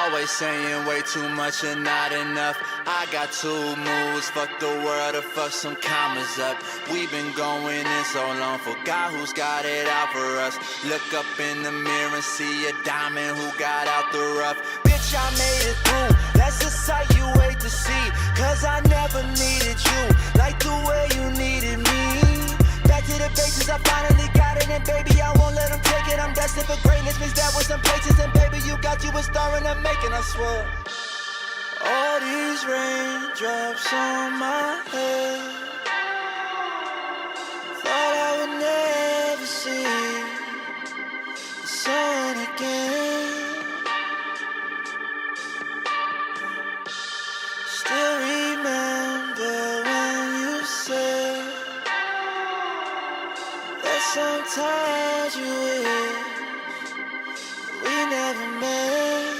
Always saying way too much and not enough. I got two moves, fuck the world or fuck some commas up. We've been going in so long, forgot who's got it out for us. Look up in the mirror and see a diamond who got out the rough. Bitch, I made it through, that's the sight you wait to see. Cause I never needed you, like the way you needed me. Back to the basics, I finally got it. And baby, I won't let them take it. I'm destined for greatness, mixed that with some places. And baby, you got you a star in the making, I swear. All these raindrops on my head, thought I would never see the sun again. Still remember when you said that sometimes you wish we never met.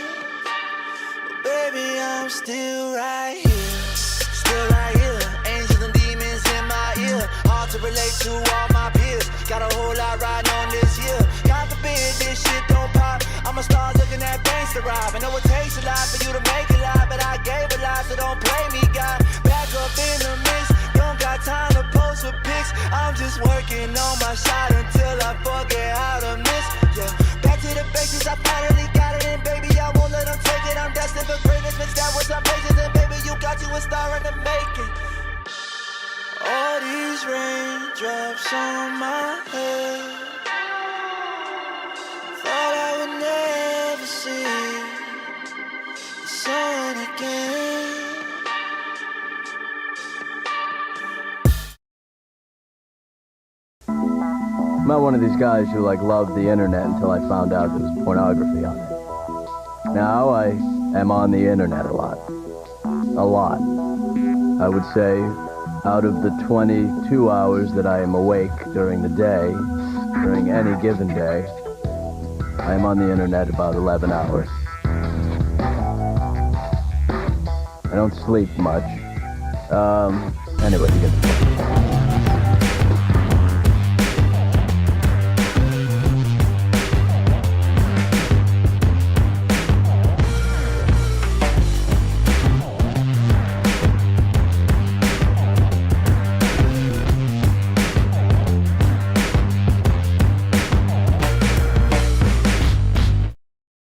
But baby, I'm still right here. Still right here. Angels and demons in my ear. Hard to relate to all my peers. Got a whole lot riding on this year. God forbid this shit don't pop. I'm a star looking at banks to rob. I know it takes a lot for you to make it live, but I gave a lot, so don't play me, God. Back up in the mix. Don't got time to post for pics. I'm just working on my shot until I forget how to miss. Yeah, back to the basics. I finally got it, and baby, I won't let them take it. I'm destined for greatness, mixed that with some patience, and baby, you got you a star in the making. All these raindrops on my head, thought I would never see the sun again. I'm not one of these guys who loved the internet until I found out there was pornography on it. Now I am on the internet a lot. A lot. I would say out of the 22 hours that I am awake during the day, during any given day, I am on the internet about 11 hours. I don't sleep much. Anyway, you get the point.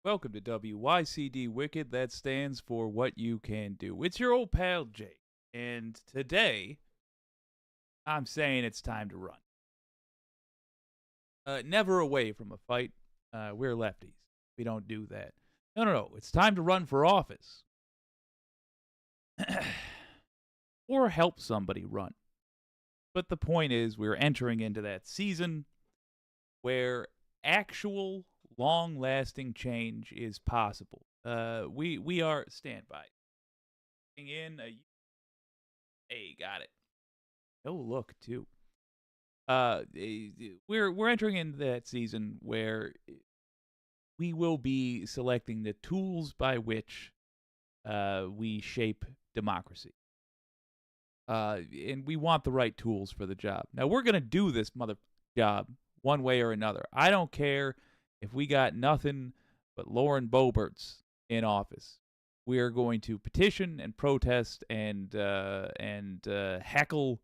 Welcome to WYCD Wicked, that stands for What You Can Do. It's your old pal Jake, and today I'm saying it's time to run. Never away from a fight. We're lefties. We don't do that. No. It's time to run for office. Or help somebody run. But the point is, we're entering into that season where actual long-lasting change is possible. We are standby. In a hey, got it. Oh, look too. We're entering into that season where we will be selecting the tools by which we shape democracy. And we want the right tools for the job. Now we're gonna do this job one way or another. I don't care if we got nothing but Lauren Boeberts in office. We are going to petition and protest and heckle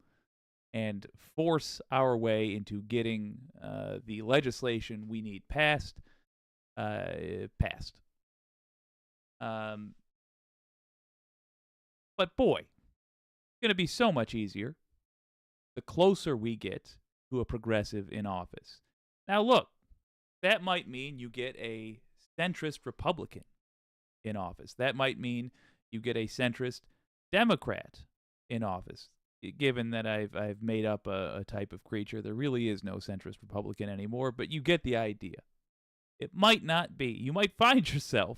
and force our way into getting the legislation we need passed. But boy, it's going to be so much easier the closer we get to a progressive in office. Now look, that might mean you get a centrist Republican in office. That might mean you get a centrist Democrat in office. Given that I've made up a type of creature, there really is no centrist Republican anymore, but you get the idea. It might not be. You might find yourself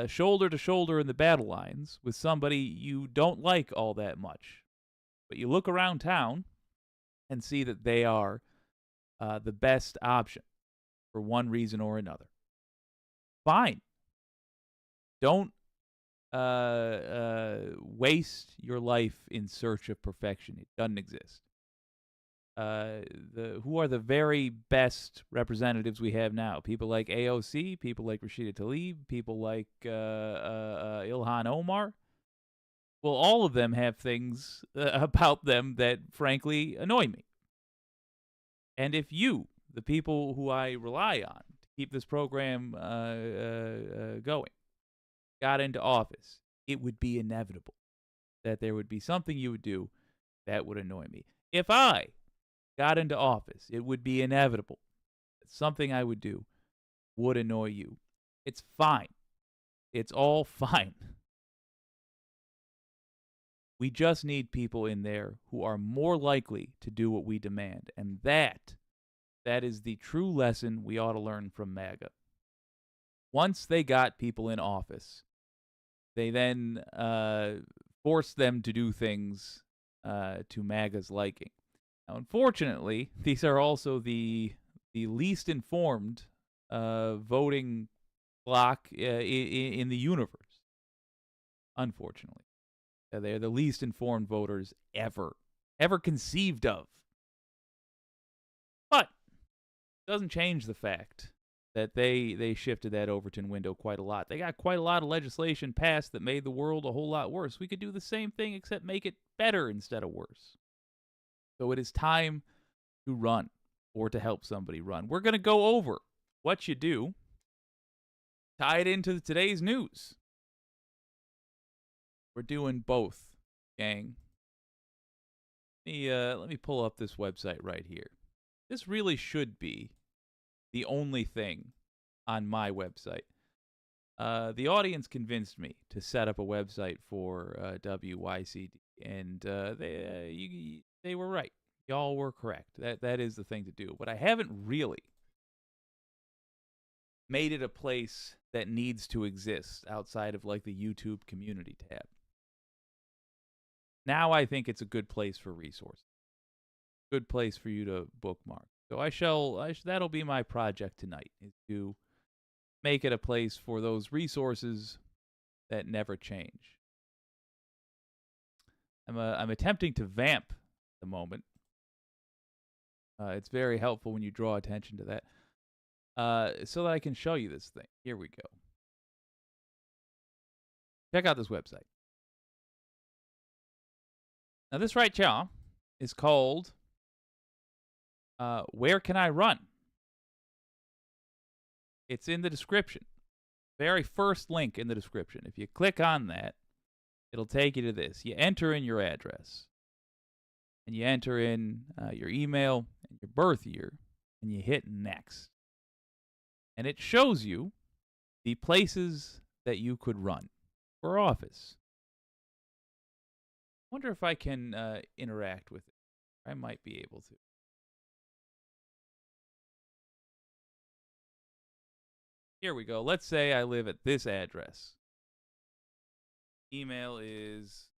shoulder to shoulder in the battle lines with somebody you don't like all that much. But you look around town and see that they are the best option for one reason or another. Fine. Don't waste your life in search of perfection. It doesn't exist. who are the very best representatives we have now? People like AOC, people like Rashida Tlaib, people like Ilhan Omar. Well, all of them have things about them that frankly annoy me. And if you, the people who I rely on to keep this program going, got into office, it would be inevitable that there would be something you would do that would annoy me. If I got into office, it would be inevitable that something I would do would annoy you. It's fine. It's all fine. We just need people in there who are more likely to do what we demand. And that is the true lesson we ought to learn from MAGA. Once they got people in office, they then forced them to do things to MAGA's liking. Now, unfortunately, these are also the least informed voting bloc in the universe. Unfortunately, they're the least informed voters ever conceived of. But it doesn't change the fact that they shifted that Overton window quite a lot. They got quite a lot of legislation passed that made the world a whole lot worse. We could do the same thing except make it better instead of worse. So it is time to run or to help somebody run. We're going to go over what you do, tie it into today's news. We're doing both, gang. Let me pull up this website right here. This really should be the only thing on my website. The audience convinced me to set up a website for WYCD, and they were right. Y'all were correct. That is the thing to do. But I haven't really made it a place that needs to exist outside of like the YouTube community tab. Now I think it's a good place for resources. Good place for you to bookmark. So that'll be my project tonight, is to make it a place for those resources that never change. I'm attempting to vamp at the moment. It's very helpful when you draw attention to that. So that I can show you this thing. Here we go. Check out this website. Now this right here is called Where Can I Run? It's in the description. Very first link in the description. If you click on that, it'll take you to this. You enter in your address. And you enter in your email and your birth year. And you hit next. And it shows you the places that you could run for office. I wonder if I can interact with it. I might be able to. Here we go. Let's say I live at this address. Email is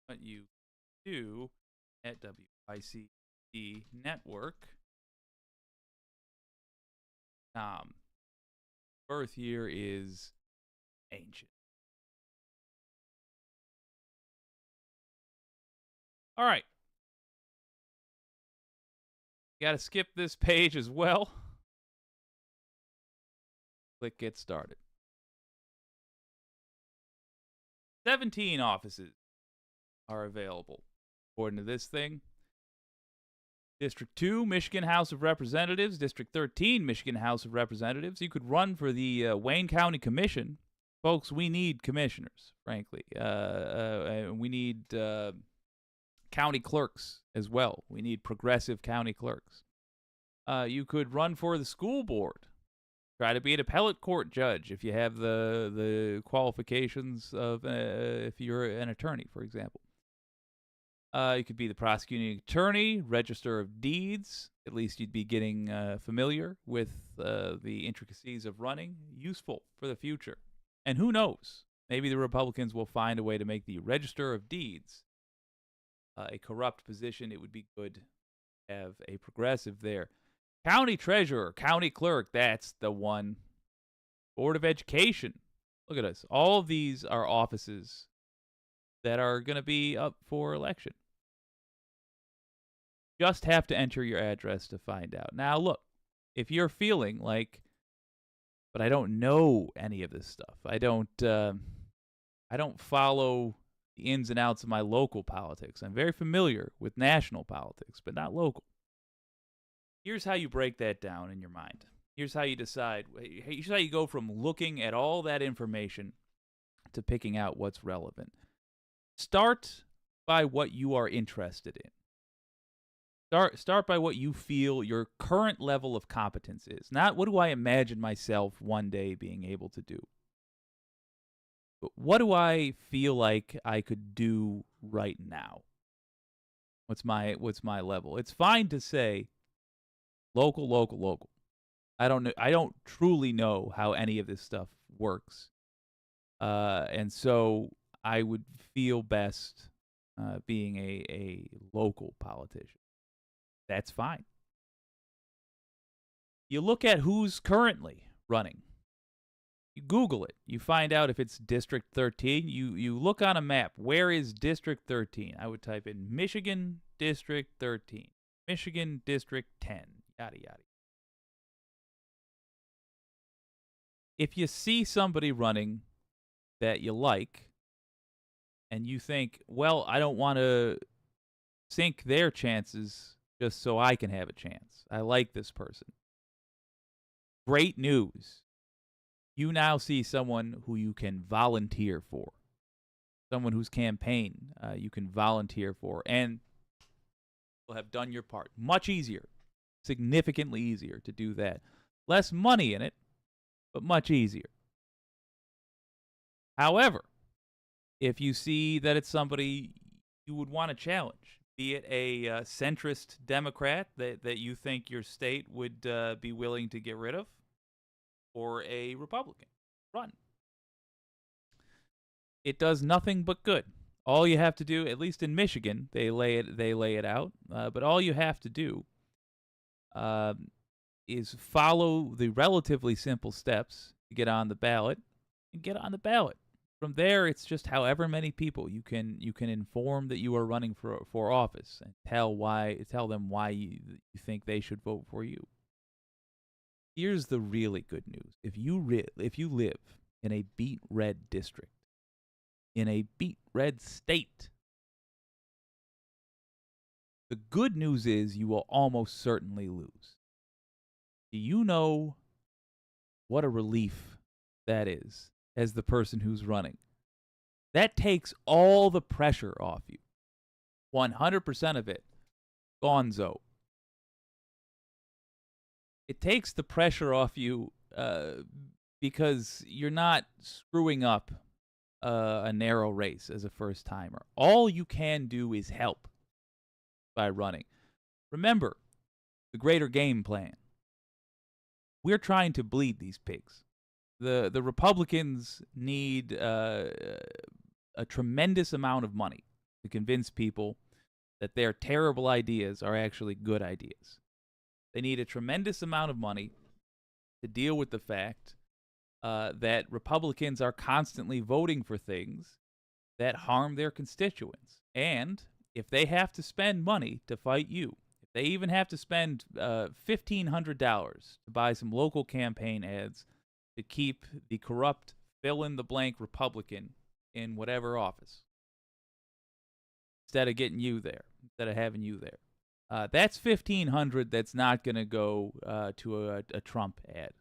what you do at WYCD Network. Birth year is ancient. All right. Got to skip this page as well. Click Get Started. 17 offices are available, according to this thing. District 2, Michigan House of Representatives. District 13, Michigan House of Representatives. You could run for the Wayne County Commission. Folks, we need commissioners, frankly. We need county clerks as well. We need progressive county clerks. You could run for the school board. Try to be an appellate court judge if you have the qualifications of if you're an attorney, for example. You could be the prosecuting attorney, register of deeds. At least you'd be getting familiar with the intricacies of running. Useful for the future. And who knows? Maybe the Republicans will find a way to make the register of deeds a corrupt position. It would be good to have a progressive there. County treasurer, county clerk, that's the one. Board of Education. Look at us. All of these are offices that are going to be up for election. Just have to enter your address to find out. Now, look, if you're feeling like, but I don't know any of this stuff. I don't follow the ins and outs of my local politics. I'm very familiar with national politics, but not local. Here's how you break that down in your mind. Here's how you decide. Here's how you go from looking at all that information to picking out what's relevant. Start by what you are interested in. Start by what you feel your current level of competence is. Not what do I imagine myself one day being able to do. But what do I feel like I could do right now? What's my level? It's fine to say local, local, local. I don't truly know how any of this stuff works. And so I would feel best being a local politician. That's fine. You look at who's currently running. You Google it. You find out if it's District 13. You look on a map. Where is District 13? I would type in Michigan District 13. Michigan District 10. Yada, yada. If you see somebody running that you like, and you think, well, I don't want to sink their chances just so I can have a chance. I like this person. Great news. You now see someone who you can volunteer for. Someone whose campaign you can volunteer for and will have done your part. Much easier. Significantly easier to do that. Less money in it, but much easier. However, if you see that it's somebody you would want to challenge, be it a centrist Democrat that you think your state would be willing to get rid of, or a Republican, run. It does nothing but good. All you have to do, at least in Michigan, they lay it out. But all you have to do is follow the relatively simple steps to get on the ballot, and get on the ballot. From there, it's just however many people you can inform that you are running for office, and tell them why you think they should vote for you. Here's the really good news: if you live in a beet red district, in a beet red state, the good news is you will almost certainly lose. Do you know what a relief that is as the person who's running? That takes all the pressure off you. 100% of it, gonzo. It takes the pressure off you because you're not screwing up a narrow race as a first timer. All you can do is help by running. Remember the greater game plan. We're trying to bleed these pigs. The Republicans need a tremendous amount of money to convince people that their terrible ideas are actually good ideas. They need a tremendous amount of money to deal with the fact that Republicans are constantly voting for things that harm their constituents. And if they have to spend money to fight you, if they even have to spend $1,500 to buy some local campaign ads to keep the corrupt fill-in-the-blank Republican in whatever office, instead of getting you there, instead of having you there, that's $1,500 that's not going to go to a Trump ad.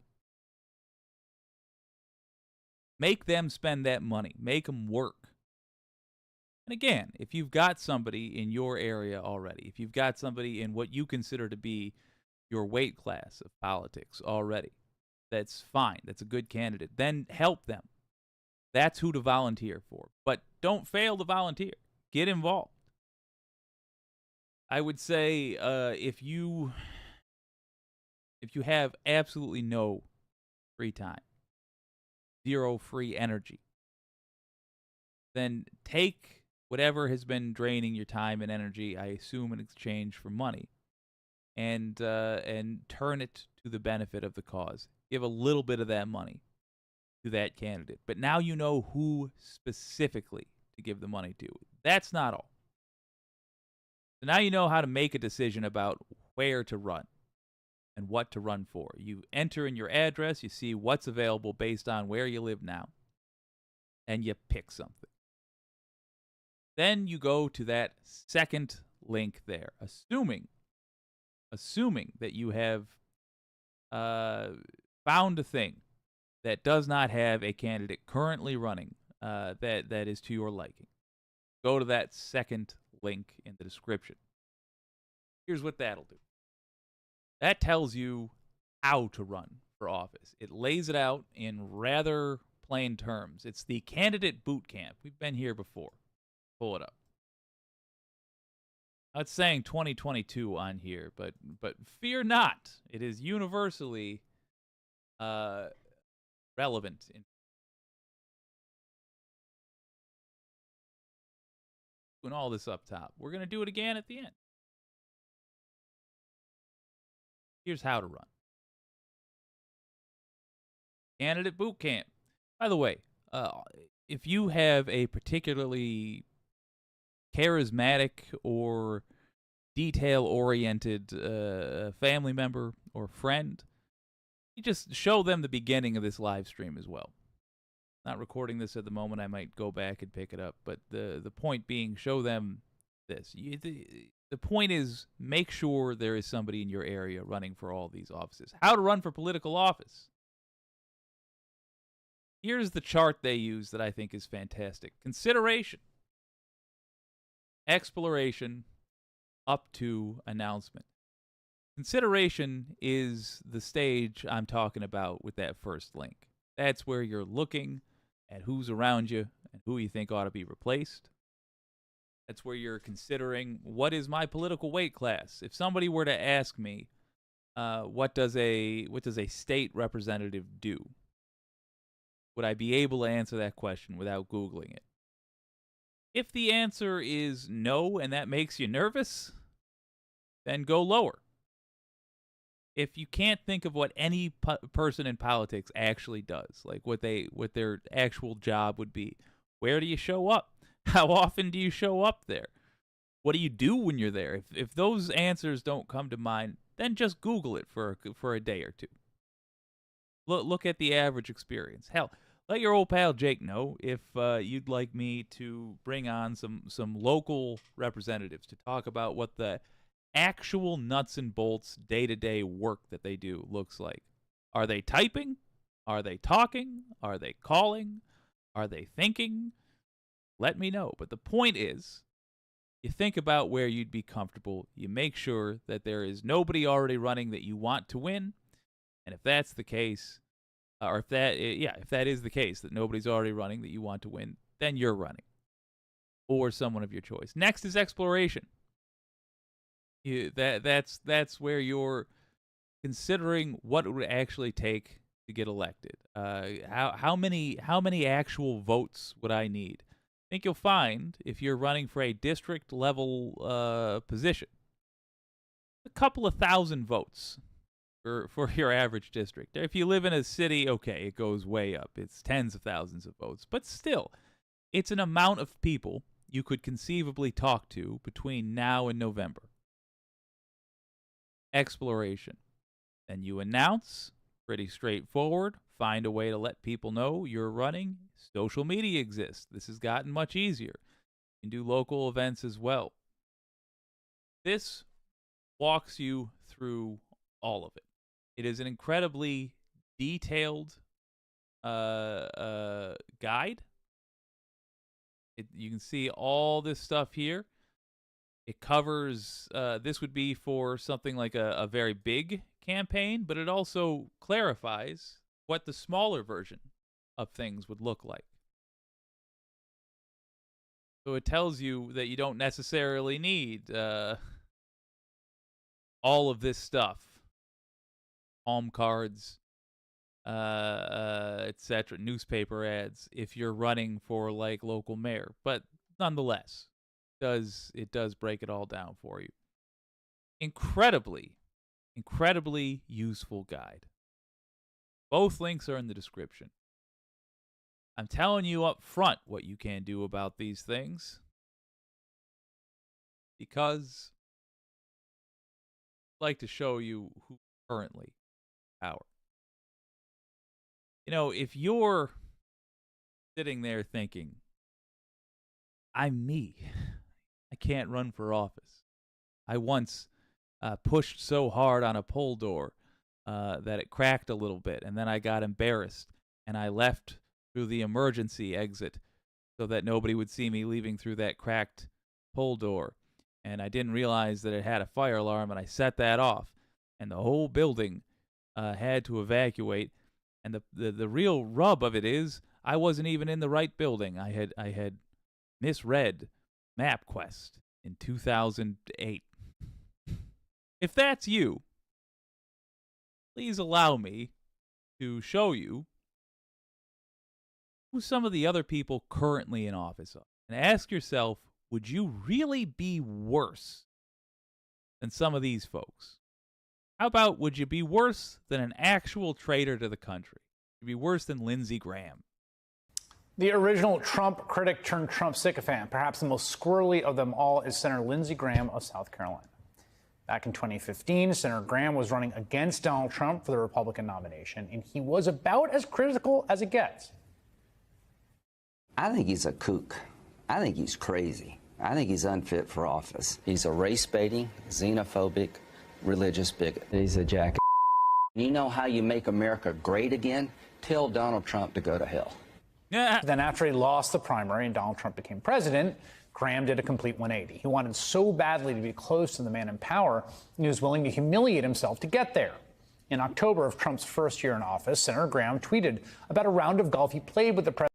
Make them spend that money. Make them work. And again, if you've got somebody in your area already, if you've got somebody in what you consider to be your weight class of politics already, that's fine. That's a good candidate. Then help them. That's who to volunteer for. But don't fail to volunteer. Get involved. I would say if you have absolutely no free time, zero free energy, then take whatever has been draining your time and energy, I assume in exchange for money, and turn it to the benefit of the cause. Give a little bit of that money to that candidate. But now you know who specifically to give the money to. That's not all. So now you know how to make a decision about where to run and what to run for. You enter in your address, you see what's available based on where you live now, and you pick something. Then you go to that second link there, assuming that you have found a thing that does not have a candidate currently running that is to your liking. Go to that second link in the description. Here's what that'll do. That tells you how to run for office. It lays it out in rather plain terms. It's the candidate boot camp. We've been here before. Pull it up. It's saying 2022 on here, but fear not. It is universally relevant. Doing all this up top. We're going to do it again at the end. Here's how to run. Candidate boot camp. By the way, if you have a particularly charismatic or detail-oriented family member or friend, you just show them the beginning of this live stream as well. Not recording this at the moment. I might go back and pick it up. But the point being, show them this. The point is, make sure there is somebody in your area running for all these offices. How to run for political office. Here's the chart they use that I think is fantastic. Consideration. Exploration up to announcement. Consideration is the stage I'm talking about with that first link. That's where you're looking at who's around you and who you think ought to be replaced. That's where you're considering, what is my political weight class? If somebody were to ask me, what does a state representative do? Would I be able to answer that question without Googling it? If the answer is no and that makes you nervous, then go lower. If you can't think of what any person in politics actually does, like what their actual job would be, where do you show up? How often do you show up there? What do you do when you're there? If those answers don't come to mind, then just Google it for a day or two. Look at the average experience. Hell, let your old pal Jake know if you'd like me to bring on some local representatives to talk about what the actual nuts and bolts day-to-day work that they do looks like. Are they typing? Are they talking? Are they calling? Are they thinking? Let me know. But the point is, you think about where you'd be comfortable. You make sure that there is nobody already running that you want to win. And if that's the case, or if that is the case, that nobody's already running that you want to win, then you're running. Or someone of your choice. Next is exploration. That's where you're considering what it would actually take to get elected. How many actual votes would I need? I think you'll find, if you're running for a district level position, a couple of thousand votes for your average district. If you live in a city, okay, it goes way up. It's tens of thousands of votes. But still, it's an amount of people you could conceivably talk to between now and November. Exploration. Then you announce, pretty straightforward, find a way to let people know you're running. Social media exists. This has gotten much easier. You can do local events as well. This walks you through all of it. It is an incredibly detailed guide. You can see all this stuff here. It covers, this would be for something like a very big campaign, but it also clarifies what the smaller version of things would look like. So it tells you that you don't necessarily need all of this stuff. Home cards, etc., newspaper ads, if you're running for like local mayor. But nonetheless, it does break it all down for you. Incredibly useful guide. Both links are in the description. I'm telling you up front what you can do about these things, because like to show you who currently in power. You know, if you're sitting there thinking, I'm me, I can't run for office. I once pushed so hard on a poll door that it cracked a little bit, and then I got embarrassed, and I left through the emergency exit so that nobody would see me leaving through that cracked poll door. And I didn't realize that it had a fire alarm, and I set that off, and the whole building had to evacuate. And the real rub of it is I wasn't even in the right building. I had misread MapQuest in 2008. If that's you, please allow me to show you who some of the other people currently in office are. And ask yourself, would you really be worse than some of these folks? How about, would you be worse than an actual traitor to the country? Would you be worse than Lindsey Graham? The original Trump critic turned Trump sycophant, perhaps the most squirrely of them all, is Senator Lindsey Graham of South Carolina. Back in 2015, Senator Graham was running against Donald Trump for the Republican nomination, and he was about as critical as it gets. I think he's a kook. I think he's crazy. I think he's unfit for office. He's a race-baiting, xenophobic, religious bigot. He's a jackass. You know how you make America great again? Tell Donald Trump to go to hell. Yeah. Then after he lost the primary and Donald Trump became president, Graham did a complete 180. He wanted so badly to be close to the man in power, he was willing to humiliate himself to get there. In October of Trump's first year in office, Senator Graham tweeted about a round of golf he played with the president.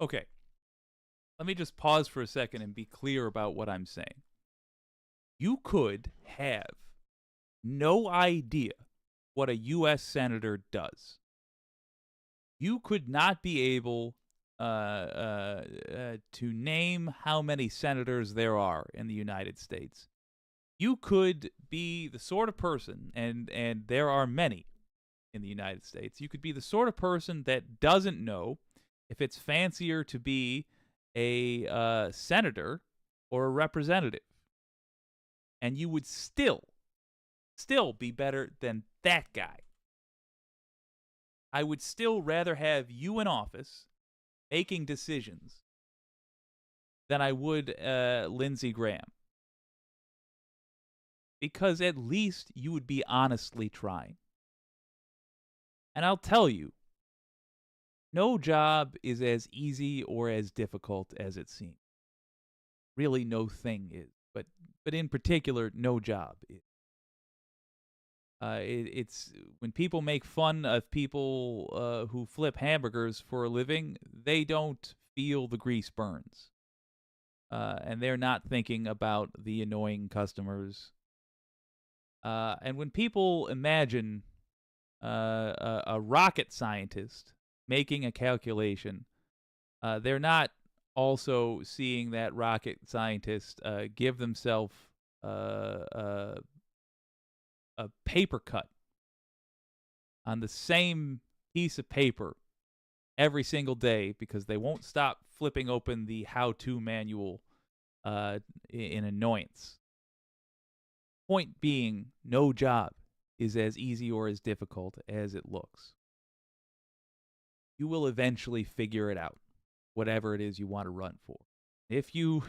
Okay. Let me just pause for a second and be clear about what I'm saying. You could have no idea what a U.S. senator does. You could not be able to name how many senators there are in the United States. You could be the sort of person, and there are many in the United States, you could be the sort of person that doesn't know if it's fancier to be a senator or a representative. And you would still be better than that guy. I would still rather have you in office making decisions than I would Lindsey Graham. Because at least you would be honestly trying. And I'll tell you, no job is as easy or as difficult as it seems. Really, no thing is. But in particular, no job is. It's when people make fun of people who flip hamburgers for a living, they don't feel the grease burns. And they're not thinking about the annoying customers. And when people imagine a rocket scientist making a calculation, they're not also seeing that rocket scientist give themselves a paper cut on the same piece of paper every single day because they won't stop flipping open the how-to manual in annoyance. Point being, no job is as easy or as difficult as it looks. You will eventually figure it out, whatever it is you want to run for. If you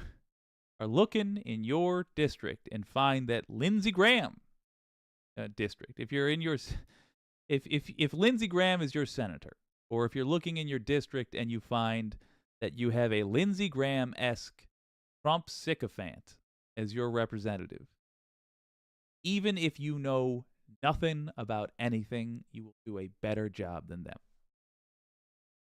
are looking in your district and find that Lindsey Graham district, if you're in your, if Lindsey Graham is your senator, or if you're looking in your district and you find that you have a Lindsey Graham-esque Trump sycophant as your representative, even if you know nothing about anything, you will do a better job than them.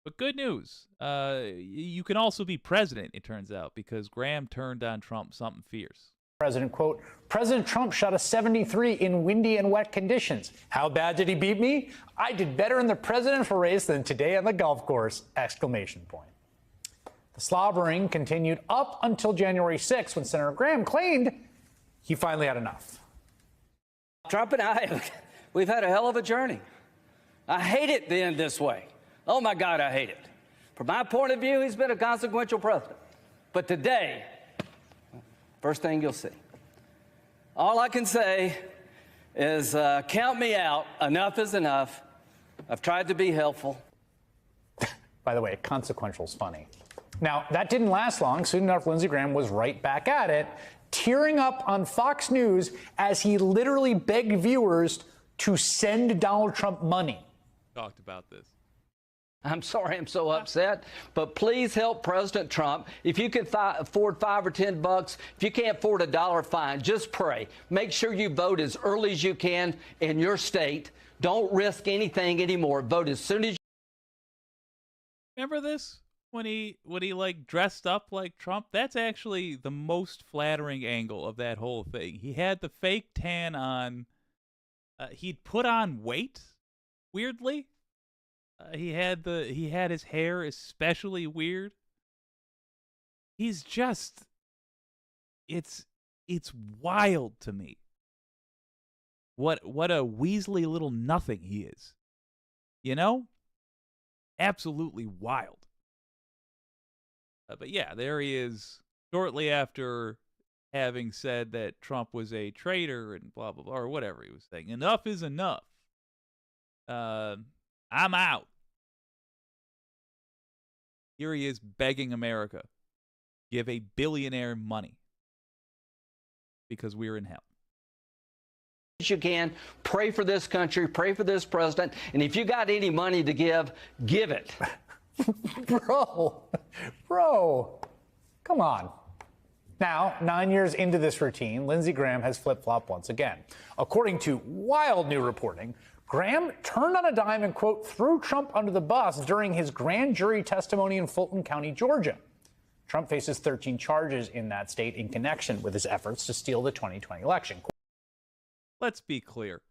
But good news, you can also be president, it turns out, because Graham turned on Trump something fierce. President, quote, President Trump shot a 73 in windy and wet conditions. How bad did he beat me? I did better in the presidential race than today on the golf course, exclamation point. The slobbering continued up until January 6th when Senator Graham claimed he finally had enough. Trump and I, we've had a hell of a journey. I hate it to end this way. Oh, my God, I hate it. From my point of view, he's been a consequential president. But today, first thing you'll see, All I can say is count me out. Enough is enough. I've tried to be helpful. By the way, consequential is funny. Now, that didn't last long. Soon enough, Lindsey Graham was right back at it, tearing up on Fox News as he literally begged viewers to send Donald Trump money. Talked about this. I'm sorry I'm so upset, but please help President Trump. If you can afford $5 or $10, if you can't afford $1, fine. Just pray. Make sure you vote as early as you can in your state. Don't risk anything anymore. Vote as soon as you. Remember this? When he like dressed up like Trump? That's actually the most flattering angle of that whole thing. He had the fake tan on. He'd put on weight, weirdly. He had his hair especially weird. He's just, it's wild to me. What a Weasley little nothing he is. You know? Absolutely wild. But yeah, there he is, shortly after having said that Trump was a traitor and blah, blah, blah, or whatever he was saying. Enough is enough. I'm out. Here he is begging America, give a billionaire money because we're in hell. You can pray for this country, pray for this president, and if you got any money to give it. Bro, come on. Now, 9 years into this routine, Lindsey Graham has flip-flopped once again. According to wild new reporting, Graham turned on a dime and, quote, threw Trump under the bus during his grand jury testimony in Fulton County, Georgia. Trump faces 13 charges in that state in connection with his efforts to steal the 2020 election. Let's be clear.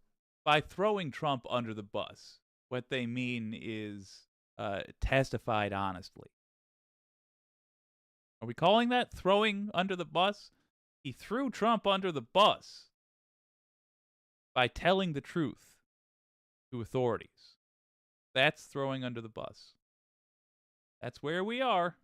By throwing Trump under the bus, what they mean is testified honestly. Are we calling that throwing under the bus? He threw Trump under the bus by telling the truth to authorities. That's throwing under the bus. That's where we are.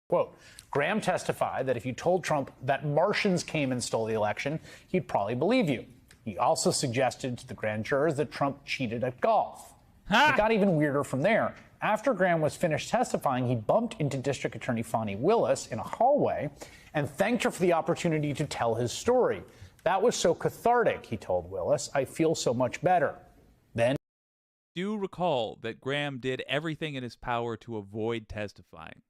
Quote, Graham testified that if you told Trump that Martians came and stole the election, he'd probably believe you. He also suggested to the grand jurors that Trump cheated at golf. It got even weirder from there. After Graham was finished testifying, he bumped into District Attorney Fani Willis in a hallway and thanked her for the opportunity to tell his story. That was so cathartic, he told Willis. I feel so much better. Then, do recall that Graham did everything in his power to avoid testifying.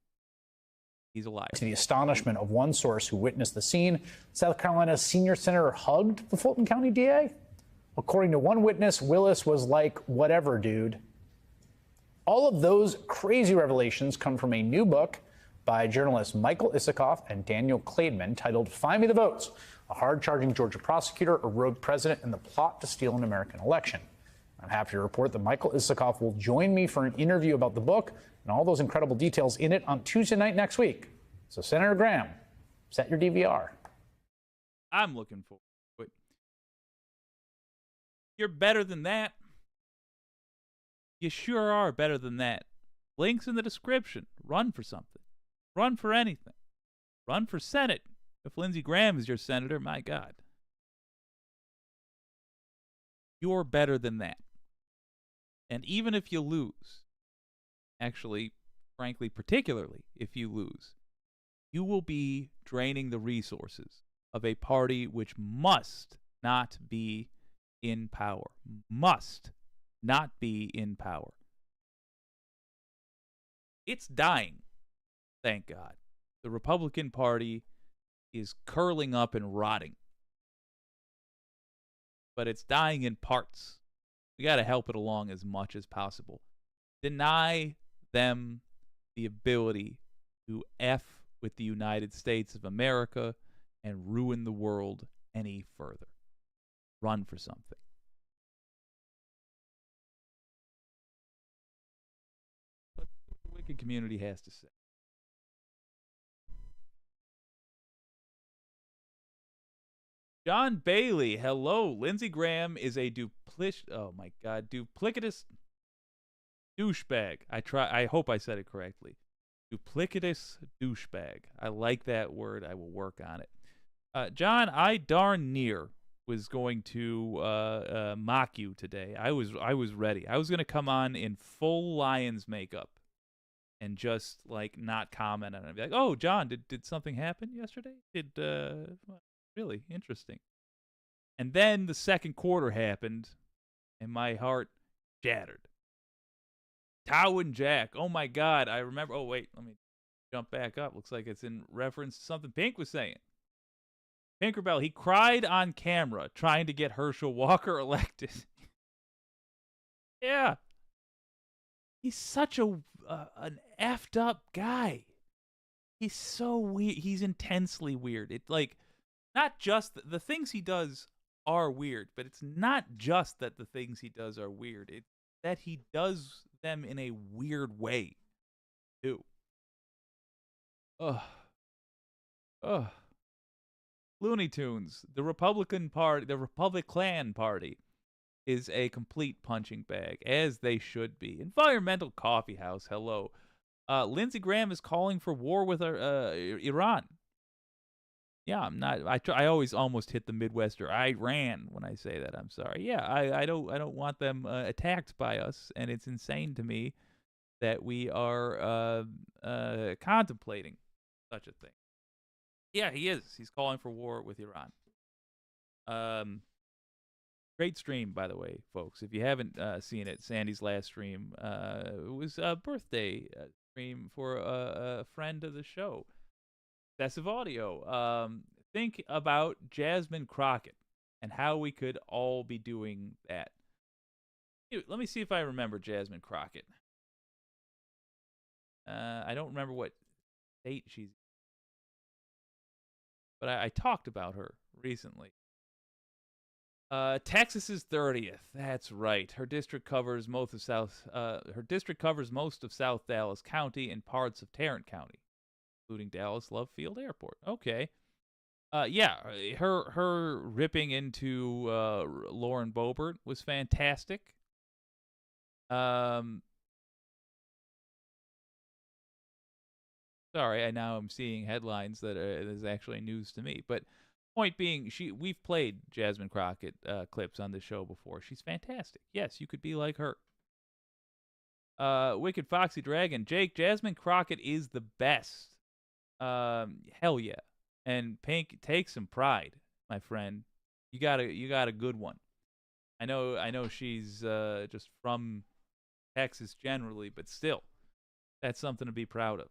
He's a liar. To the astonishment of one source who witnessed the scene, South Carolina's senior senator hugged the Fulton County DA. According to one witness, Willis was like, whatever, dude. All of those crazy revelations come from a new book by journalists Michael Isikoff and Daniel Klaidman titled Find Me the Votes, a hard-charging Georgia prosecutor, a rogue president, and the plot to steal an American election. I'm happy to report that Michael Isikoff will join me for an interview about the book and all those incredible details in it on Tuesday night next week. So, Senator Graham, set your DVR. I'm looking forward to it. You're better than that. You sure are better than that. Links in the description. Run for something. Run for anything. Run for Senate. If Lindsey Graham is your senator, my God. You're better than that. And even if you lose, actually, frankly, particularly if you lose, you will be draining the resources of a party which must not be in power. Must not be in power. It's dying, thank God. The Republican Party is curling up and rotting. But it's dying in parts. We got to help it along as much as possible. Deny them the ability to F with the United States of America and ruin the world any further. Run for something. Let's see what the wicked community has to say. John Bailey, hello. Lindsey Graham is a duplicitous douchebag. I hope I said it correctly. Duplicitous douchebag. I like that word. I will work on it. John, I darn near was going to mock you today. I was ready. I was going to come on in full Lions makeup and just like not comment on it. I'd be like, "Oh, John, did something happen yesterday? Really interesting." And then the second quarter happened, and my heart shattered. Tao and Jack. Oh my God, I remember. Oh wait, let me jump back up. Looks like it's in reference to something Pink was saying. Tinkerbell, he cried on camera trying to get Herschel Walker elected. Yeah. He's such an effed up guy. He's so weird. He's intensely weird. It like not just the things he does are weird, but it's not just that the things he does are weird. It's that he does them in a weird way, too. Ugh. Ugh. Looney Tunes, the Republican Party, the Republican Party, is a complete punching bag, as they should be. Environmental Coffee House, hello. Lindsey Graham is calling for war with Iran. Yeah, I'm not. I always almost hit the Midwest or Iran when I say that. I'm sorry. Yeah, I don't want them attacked by us, and it's insane to me that we are contemplating such a thing. Yeah, he is. He's calling for war with Iran. Great stream, by the way, folks. If you haven't seen it, Sandy's last stream it was a birthday stream for a friend of the show, Excessive Audio. Think about Jasmine Crockett and how we could all be doing that. Let me see if I remember Jasmine Crockett. I don't remember what state she's in, but I talked about her recently. Texas's 30th. That's right. Her district covers most of South Dallas County and parts of Tarrant County, including Dallas Love Field Airport. Okay. Yeah, her ripping into Lauren Boebert was fantastic. Sorry, I now am seeing headlines that is actually news to me. But point being, we've played Jasmine Crockett clips on the show before. She's fantastic. Yes, you could be like her. Wicked Foxy Dragon, Jake, Jasmine Crockett is the best. Hell yeah. And Pink, take some pride, my friend. You got a good one. I know she's just from Texas generally, but still, that's something to be proud of.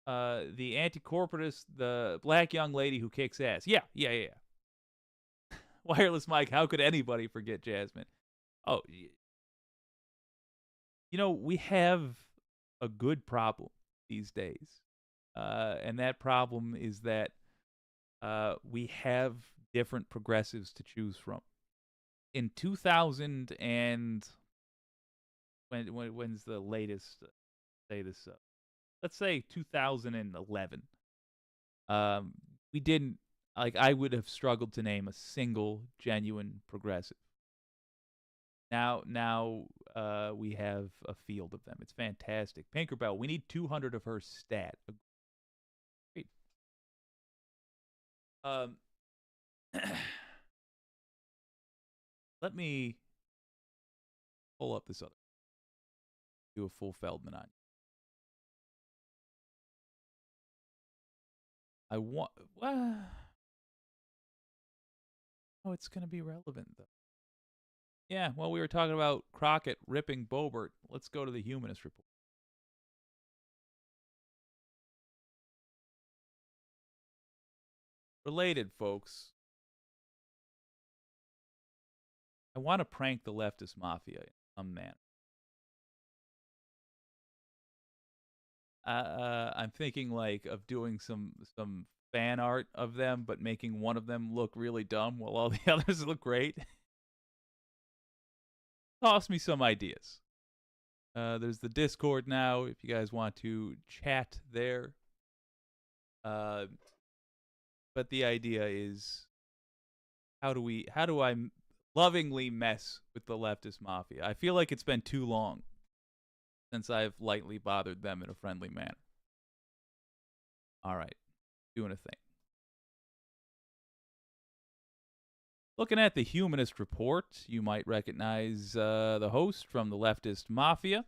The anti-corporatist, the black young lady who kicks ass. Yeah. Wireless Mike, how could anybody forget Jasmine? Oh, we have a good problem these days. And that problem is that we have different progressives to choose from. In 2000 and when's the latest? Say this. Let's say 2011. We didn't I would have struggled to name a single genuine progressive. Now we have a field of them. It's fantastic. Pinkerbell, we need 200 of her stat. Great. Let me pull up this other. Do a full Feldman on. I want. Oh, it's going to be relevant, though. Yeah, well, we were talking about Crockett ripping Boebert. Let's go to the Humanist Report. Related, folks. I want to prank the leftist mafia in some manner. I'm thinking of doing some fan art of them, but making one of them look really dumb while all the others look great. Toss me some ideas. There's the Discord now if you guys want to chat there. But the idea is, how do I lovingly mess with the leftist mafia? I feel like it's been too long since I've lightly bothered them in a friendly manner. All right, doing a thing. Looking at the Humanist Report, you might recognize the host from the Leftist Mafia.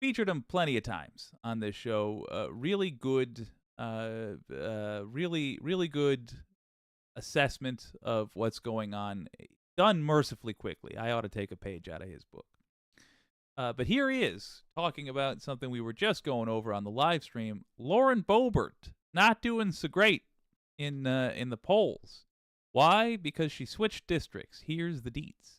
Featured him plenty of times on this show. Really good, really good assessment of what's going on. Done mercifully quickly. I ought to take a page out of his book. But here he is, talking about something we were just going over on the live stream. Lauren Boebert, not doing so great in the polls. Why? Because she switched districts. Here's the deets.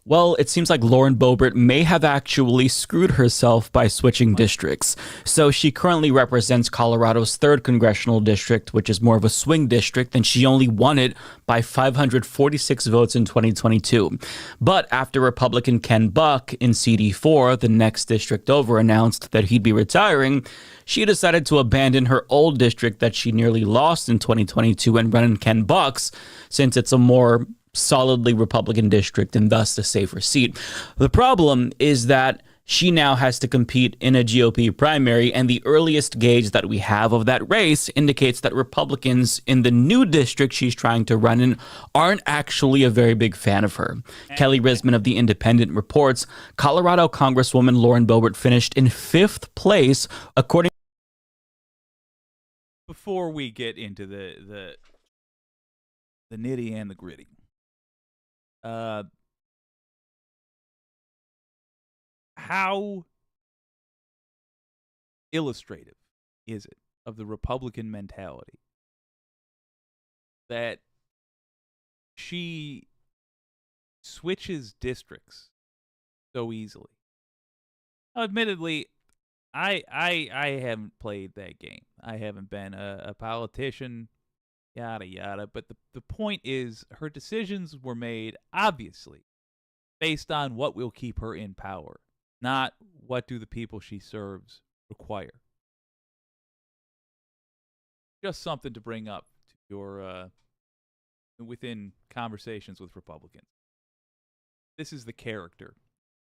Well, it seems like Lauren Boebert may have actually screwed herself by switching districts. So she currently represents Colorado's 3rd congressional district, which is more of a swing district, and she only won it by 546 votes in 2022. But after Republican Ken Buck in CD4, the next district over, announced that he'd be retiring, she decided to abandon her old district that she nearly lost in 2022 and run in Ken Buck's, since it's a more solidly Republican district and thus a safer seat. The problem is that she now has to compete in a GOP primary, and the earliest gauge that we have of that race indicates that Republicans in the new district she's trying to run in aren't actually a very big fan of her. Kelly Risman of The Independent reports Colorado Congresswoman Lauren Boebert finished in 5th place, according. Before we get into the nitty and the gritty, how illustrative is it of the Republican mentality that she switches districts so easily? Now, admittedly, I haven't played that game. I haven't been a politician, yada yada. But the point is, her decisions were made obviously based on what will keep her in power, not what do the people she serves require. Just something to bring up to your within conversations with Republicans. This is the character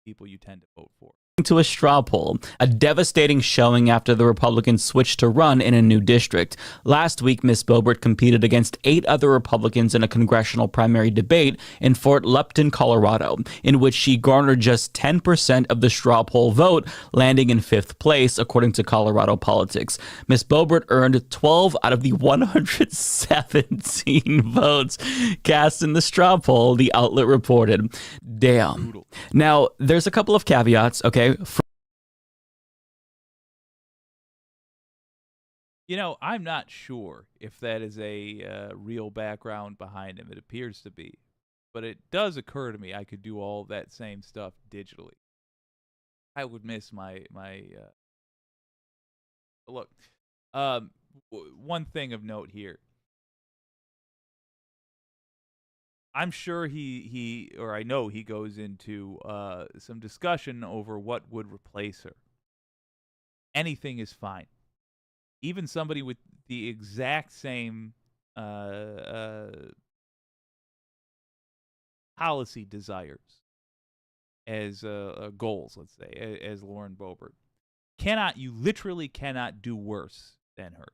people you tend to vote for. To a straw poll, a devastating showing after the Republicans switched to run in a new district. Last week, Ms. Boebert competed against 8 other Republicans in a congressional primary debate in Fort Lupton, Colorado, in which she garnered just 10% of the straw poll vote, landing in 5th place, according to Colorado Politics. Ms. Boebert earned 12 out of the 117 votes cast in the straw poll, the outlet reported. Damn. Brutal. Now, there's a couple of caveats, okay? You know, I'm not sure if that is a real background behind him. It appears to be. But it does occur to me I could do all that same stuff digitally. I would miss my look. One thing of note here. I'm sure or I know he goes into some discussion over what would replace her. Anything is fine. Even somebody with the exact same policy desires as goals, let's say, as Lauren Boebert, you literally cannot do worse than her.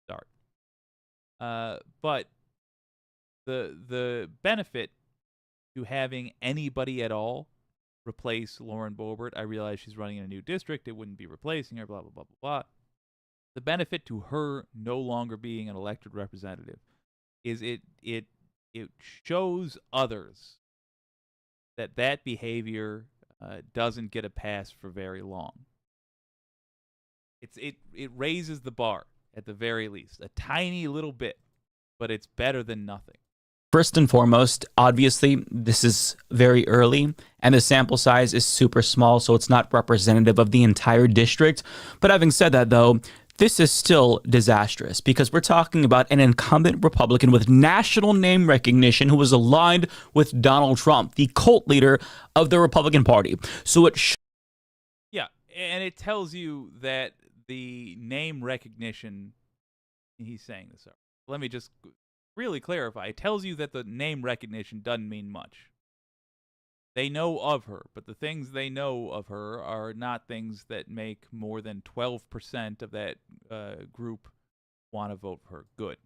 Start. But the benefit to having anybody at all replace Lauren Boebert, I realize she's running in a new district, it wouldn't be replacing her, blah, blah, blah, blah, blah. The benefit to her no longer being an elected representative is it shows others that behavior doesn't get a pass for very long. It raises the bar at the very least, a tiny little bit, but it's better than nothing. First and foremost, obviously, this is very early, and the sample size is super small, so it's not representative of the entire district. But having said that, though, this is still disastrous because we're talking about an incumbent Republican with national name recognition who was aligned with Donald Trump, the cult leader of the Republican Party. So yeah, and it tells you that the name recognition, he's saying this. Let me just really clarify. It tells you that the name recognition doesn't mean much. They know of her, but the things they know of her are not things that make more than 12% of that group want to vote for her. Good.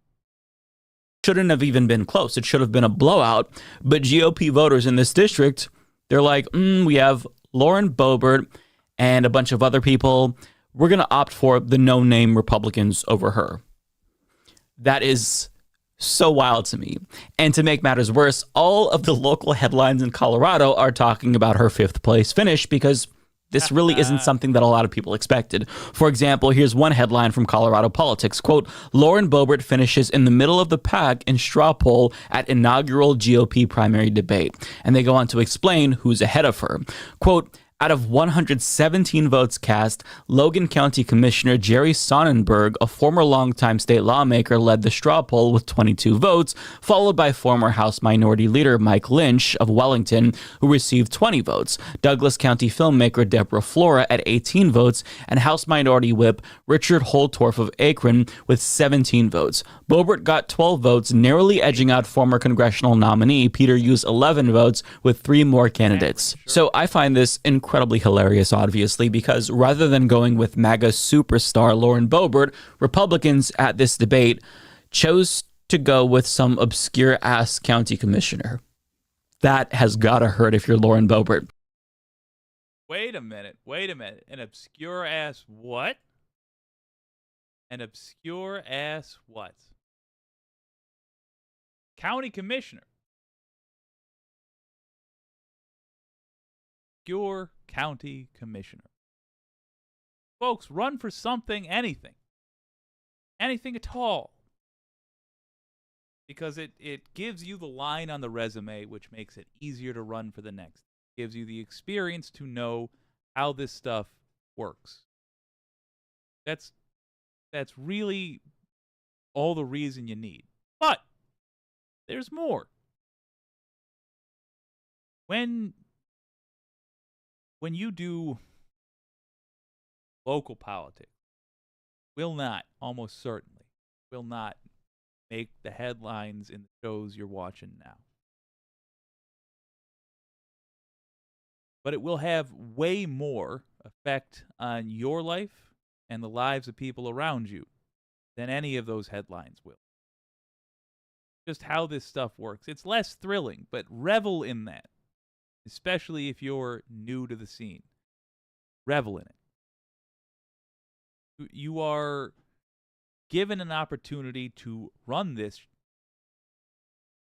Shouldn't have even been close. It should have been a blowout. But GOP voters in this district, they're like, we have Lauren Boebert and a bunch of other people. We're going to opt for the no-name Republicans over her. That is so wild to me. And to make matters worse, all of the local headlines in Colorado are talking about her 5th place finish because this really isn't something that a lot of people expected. For example, here's one headline from Colorado Politics. Quote, Lauren Boebert finishes in the middle of the pack in straw poll at inaugural GOP primary debate. And they go on to explain who's ahead of her. Quote, out of 117 votes cast, Logan County Commissioner Jerry Sonnenberg, a former longtime state lawmaker, led the straw poll with 22 votes, followed by former House Minority Leader Mike Lynch of Wellington, who received 20 votes, Douglas County filmmaker Deborah Flora at 18 votes, and House Minority Whip Richard Holtorf of Akron with 17 votes. Boebert got 12 votes, narrowly edging out former congressional nominee Peter Hughes' 11 votes with 3 more candidates. So I find this incredibly hilarious, obviously, because rather than going with MAGA superstar Lauren Boebert, Republicans at this debate chose to go with some obscure-ass county commissioner. That has gotta hurt if you're Lauren Boebert. Wait a minute. An obscure-ass what? An obscure-ass what? County commissioner. Obscure county commissioner. Folks, run for something, anything. Anything at all. Because it gives you the line on the resume, which makes it easier to run for the next. It gives you the experience to know how this stuff works. That's really all the reason you need. But there's more. When you do local politics, almost certainly, will not make the headlines in the shows you're watching now. But it will have way more effect on your life and the lives of people around you than any of those headlines will. Just how this stuff works. It's less thrilling, but revel in that, especially if you're new to the scene. Revel in it. You are given an opportunity to run this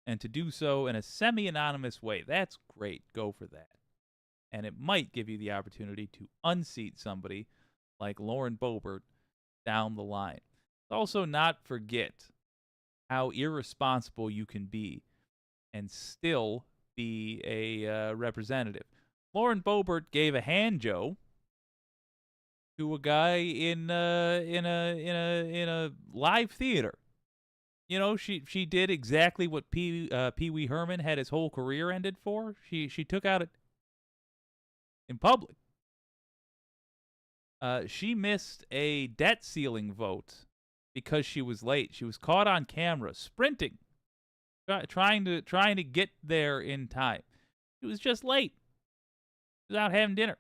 and to do so in a semi-anonymous way. That's great. Go for that. And it might give you the opportunity to unseat somebody like Lauren Boebert down the line. Also, not forget how irresponsible you can be and still be a representative. Lauren Boebert gave a hand joe to a guy in a live theater. You know, she did exactly what Pee Wee Herman had his whole career ended for. She took out it in public. She missed a debt ceiling vote because she was late. She was caught on camera sprinting, trying to get there in time. She was just late. She was out having dinner.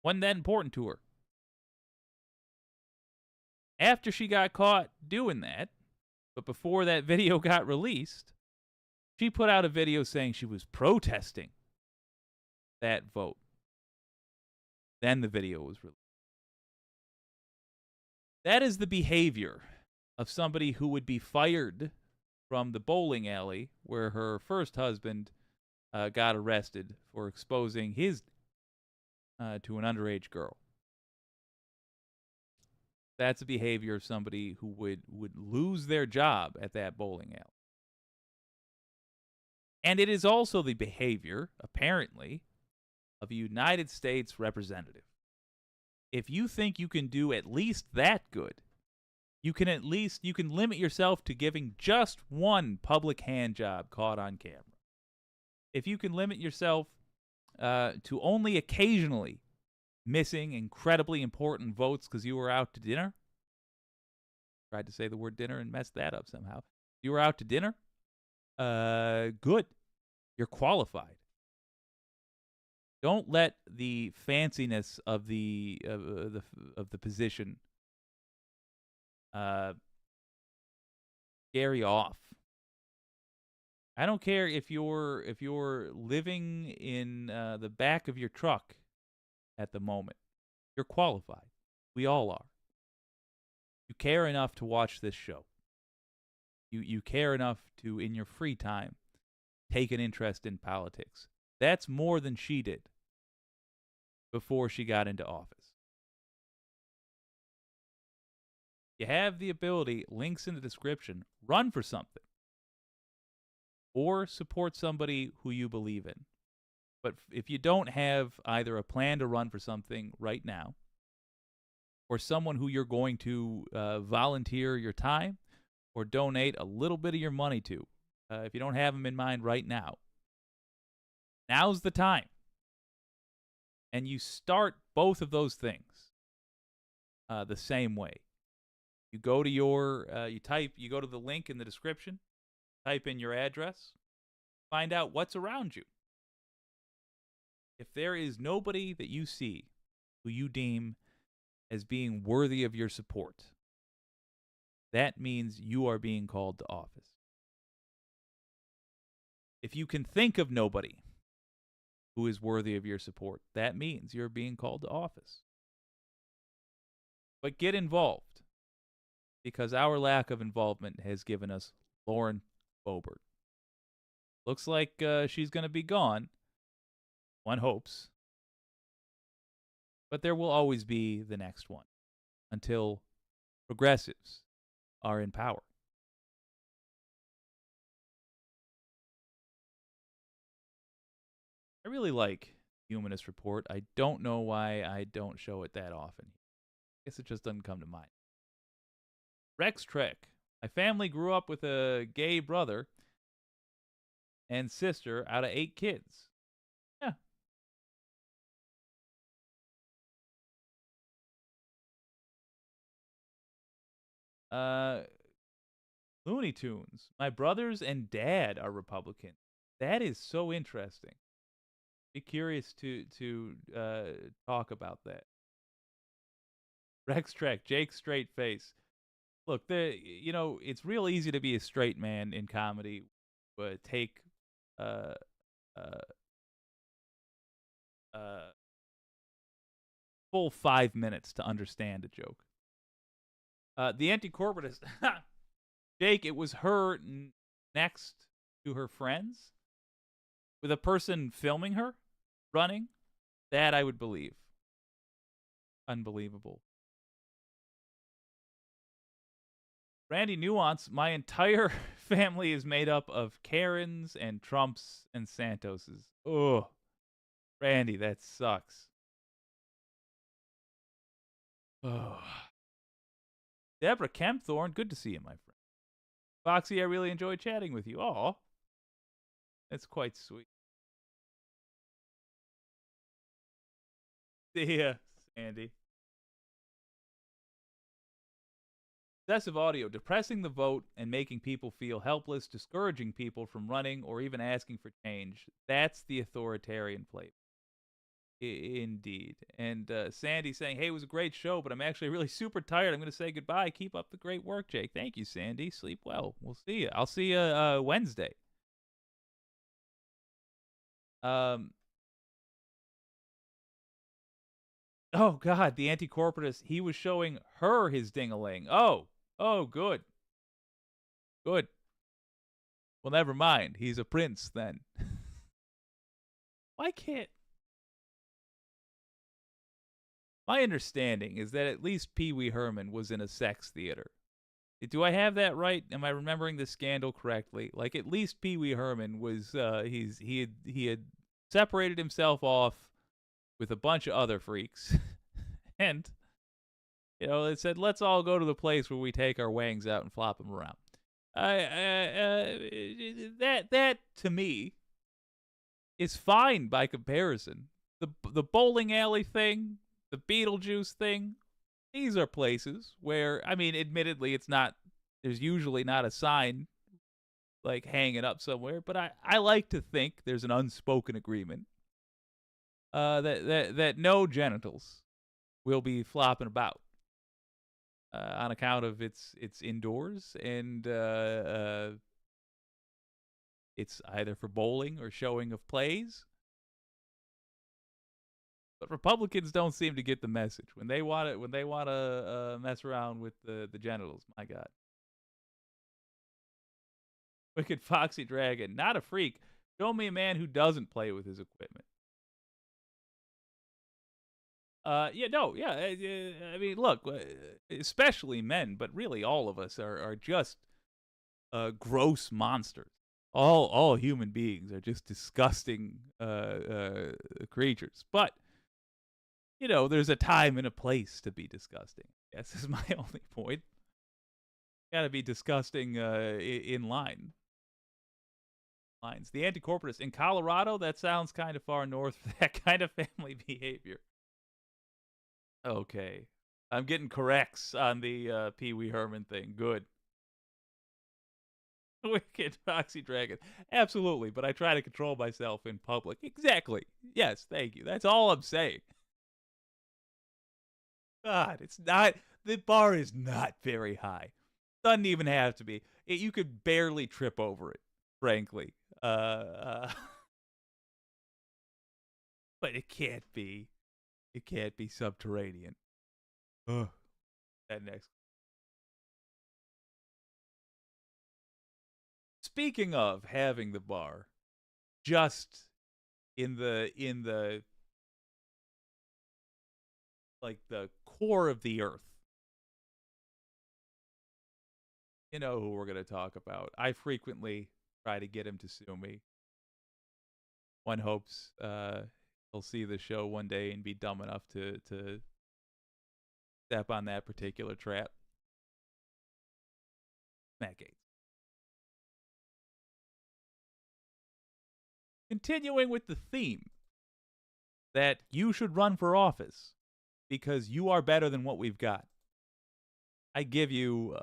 Wasn't that important to her. After she got caught doing that, but before that video got released, she put out a video saying she was protesting that vote. Then the video was released. That is the behavior of somebody who would be fired from the bowling alley where her first husband got arrested for exposing his to an underage girl. That's a behavior of somebody who would lose their job at that bowling alley. And it is also the behavior, apparently, of a United States representative. If you think you can do at least that good, you can limit yourself to giving just one public hand job caught on camera. If you can limit yourself to only occasionally missing incredibly important votes because you were out to dinner. Tried to say the word dinner and messed that up somehow. You were out to dinner. Good. You're qualified. Don't let the fanciness of the position scare you off. I don't care if you're living in the back of your truck at the moment. You're qualified. We all are. You care enough to watch this show. You care enough to, in your free time, take an interest in politics. That's more than she did before she got into office. You have the ability, links in the description, run for something. Or support somebody who you believe in. But if you don't have either a plan to run for something right now, or someone who you're going to volunteer your time or donate a little bit of your money to, if you don't have them in mind right now, now's the time. And you start both of those things the same way. You go to you go to the link in the description, type in your address, find out what's around you. If there is nobody that you see who you deem as being worthy of your support, that means you are being called to office. If you can think of nobody who is worthy of your support, that means you're being called to office. But get involved, because our lack of involvement has given us Lauren Boebert. Looks like she's going to be gone. One hopes. But there will always be the next one until progressives are in power. I really like Humanist Report. I don't know why I don't show it that often. I guess it just doesn't come to mind. Rex Trek. My family grew up with a gay brother and sister out of 8 kids. Yeah. Looney Tunes. My brothers and dad are Republican. That is so interesting. Be curious to talk about that. Rex Trek, Jake Straight Face. Look, it's real easy to be a straight man in comedy, but take full 5 minutes to understand a joke. The anti-corporatist, Jake, it was her next to her friends with a person filming her running. That I would believe. Unbelievable. Randy Nuance, my entire family is made up of Karens and Trumps and Santoses. Ugh. Randy, that sucks. Oh. Deborah Kempthorne, good to see you, my friend. Foxy, I really enjoyed chatting with you. Aw. That's quite sweet. See ya, Sandy. Excessive audio, depressing the vote and making people feel helpless, discouraging people from running or even asking for change. That's the authoritarian flavor. Indeed. And Sandy saying, hey, it was a great show, but I'm actually really super tired. I'm going to say goodbye. Keep up the great work, Jake. Thank you, Sandy. Sleep well. We'll see you. I'll see you Wednesday. Oh, God, the anti-corporatist, he was showing her his ding-a-ling. Oh, good. Good. Well, never mind. He's a prince, then. Why can't... My understanding is that at least Pee Wee Herman was in a sex theater. Do I have that right? Am I remembering the scandal correctly? Like, at least Pee Wee Herman was, he had separated himself off with a bunch of other freaks. And, it said, let's all go to the place where we take our wangs out and flop them around. That to me is fine by comparison. The bowling alley thing, the Beetlejuice thing, these are places where, I mean, admittedly, there's usually not a sign like hanging up somewhere, but I like to think there's an unspoken agreement that no genitals will be flopping about on account of it's indoors and it's either for bowling or showing of plays. But Republicans don't seem to get the message when they want to mess around with the genitals. My God. Wicked Foxy Dragon, not a freak. Show me a man who doesn't play with his equipment. I mean, look, especially men, but really all of us are just gross monsters. All human beings are just disgusting creatures. But there's a time and a place to be disgusting. Yes, is my only point. Got to be disgusting in lines. The anti-corporatist in Colorado, that sounds kind of far north for that kind of family behavior. Okay. I'm getting corrects on the Pee Wee Herman thing. Good. Wicked Foxy Dragon. Absolutely, but I try to control myself in public. Exactly. Yes, thank you. That's all I'm saying. God, the bar is not very high. Doesn't even have to be. You could barely trip over it, frankly. But it can't be. It can't be subterranean. Ugh. That next. Speaking of having the bar, just in the like the core of the earth. You know who we're going to talk about. I frequently try to get him to sue me. One hopes he'll see the show one day and be dumb enough to step on that particular trap. Matt Gaetz. Continuing with the theme that you should run for office because you are better than what we've got. I give you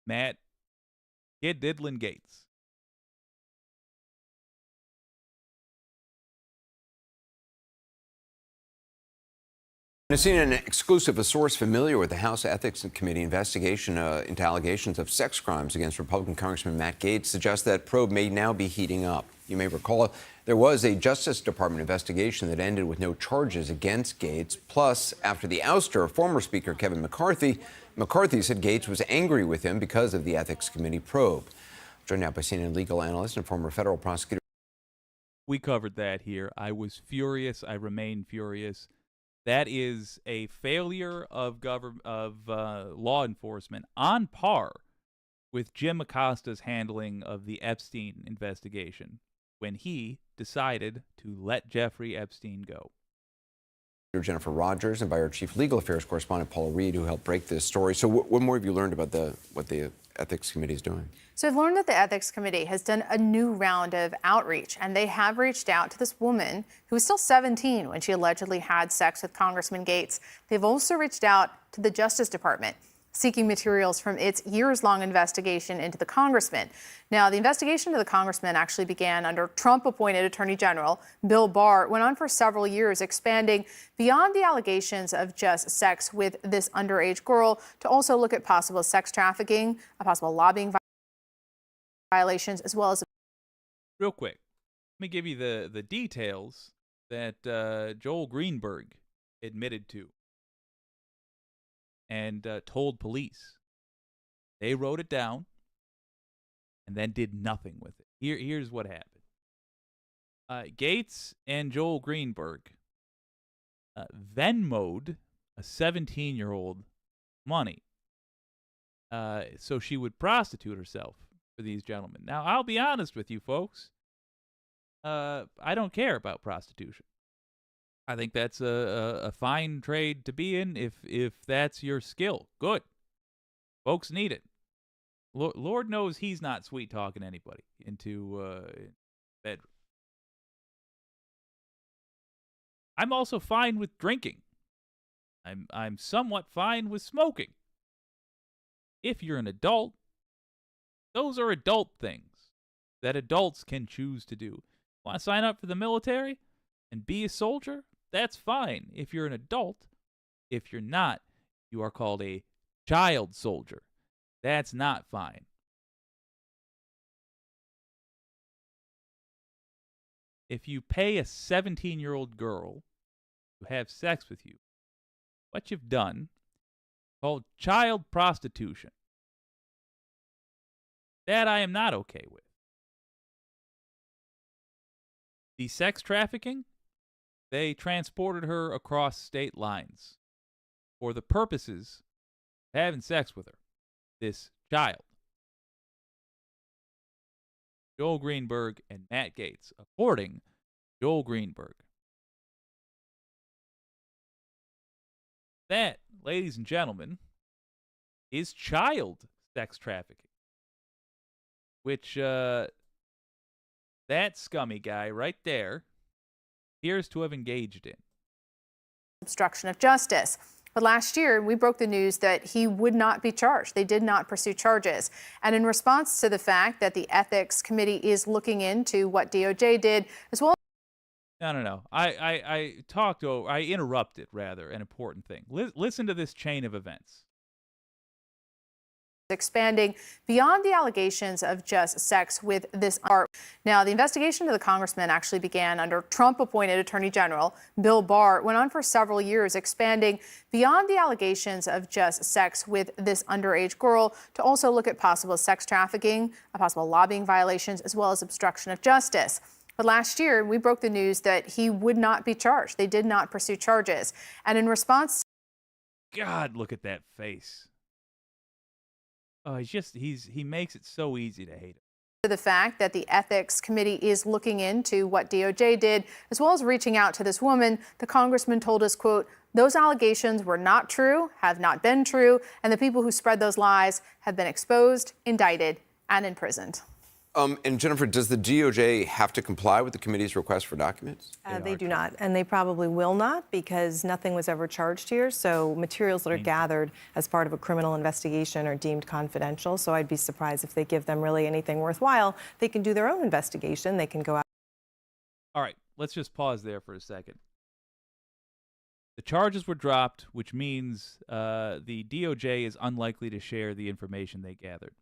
Matt Kid Diddlin Gaetz. I've seen an exclusive source familiar with the House Ethics Committee investigation into allegations of sex crimes against Republican Congressman Matt Gaetz suggests that probe may now be heating up. You may recall there was a Justice Department investigation that ended with no charges against Gaetz. Plus, after the ouster of former Speaker Kevin McCarthy, McCarthy said Gaetz was angry with him because of the Ethics Committee probe. Joined now by CNN legal analyst and former federal prosecutor. We covered that here. I was furious. I remain furious. That is a failure of law enforcement on par with Jim Acosta's handling of the Epstein investigation when he decided to let Jeffrey Epstein go. Jennifer Rogers and by our chief legal affairs correspondent Paula Reed, who helped break this story. So what more have you learned about what the Ethics Committee is doing? So I've learned that the Ethics Committee has done a new round of outreach, and they have reached out to this woman who was still 17 when she allegedly had sex with Congressman Gaetz. They've also reached out to the Justice Department, seeking materials from its years-long investigation into the congressman. Now, the investigation into the congressman actually began under Trump-appointed Attorney General Bill Barr. It went on for several years, expanding beyond the allegations of just sex with this underage girl to also look at possible sex trafficking, possible lobbying violations, as well as... Real quick, let me give you the details that Joel Greenberg admitted to and told police. They wrote it down and then did nothing with it. Here's what happened. Gaetz and Joel Greenberg Venmo'd a 17-year-old money so she would prostitute herself for these gentlemen. Now, I'll be honest with you folks. I don't care about prostitution. I think that's a fine trade to be in if that's your skill. Good. Folks need it. Lord knows he's not sweet-talking anybody into bedroom. I'm also fine with drinking. I'm somewhat fine with smoking. If you're an adult, Those are adult things that adults can choose to do. Want to sign up for the military and be a soldier? That's fine if you're an adult. If you're not, you are called a child soldier. That's not fine. If you pay a 17-year-old girl to have sex with you, what you've done called child prostitution. That I am not okay with. The sex trafficking, they transported her across state lines for the purposes of having sex with her, this child. Joel Greenberg and Matt Gaetz, according to Joel Greenberg. That, ladies and gentlemen, is child sex trafficking. Which, that scummy guy right there appears to have engaged in. Obstruction of justice. But last year, we broke the news that he would not be charged. They did not pursue charges. And in response to the fact that the Ethics Committee is looking into what DOJ did, as well. No. I interrupted, rather, an important thing. Listen to this chain of events. Expanding beyond the allegations of just sex with this art. Now, the investigation of the congressman actually began under Trump-appointed Attorney General Bill Barr. Went on for several years, expanding beyond the allegations of just sex with this underage girl to also look at possible sex trafficking, possible lobbying violations, as well as obstruction of justice. But last year, we broke the news that he would not be charged. They did not pursue charges. And in response, God, look at that face. Oh, he makes it so easy to hate him. to the fact that the Ethics Committee is looking into what DOJ did, as well as reaching out to this woman, the congressman told us, quote, those allegations were not true, have not been true, and the people who spread those lies have been exposed, indicted, and imprisoned. And Jennifer, does the DOJ have to comply with the committee's request for documents? They do not, and they probably will not because nothing was ever charged here. So materials that are gathered as part of a criminal investigation are deemed confidential. So I'd be surprised if they give them really anything worthwhile. They can do their own investigation. They can go out. All right, let's just pause there for a second. The charges were dropped, which means the DOJ is unlikely to share the information they gathered.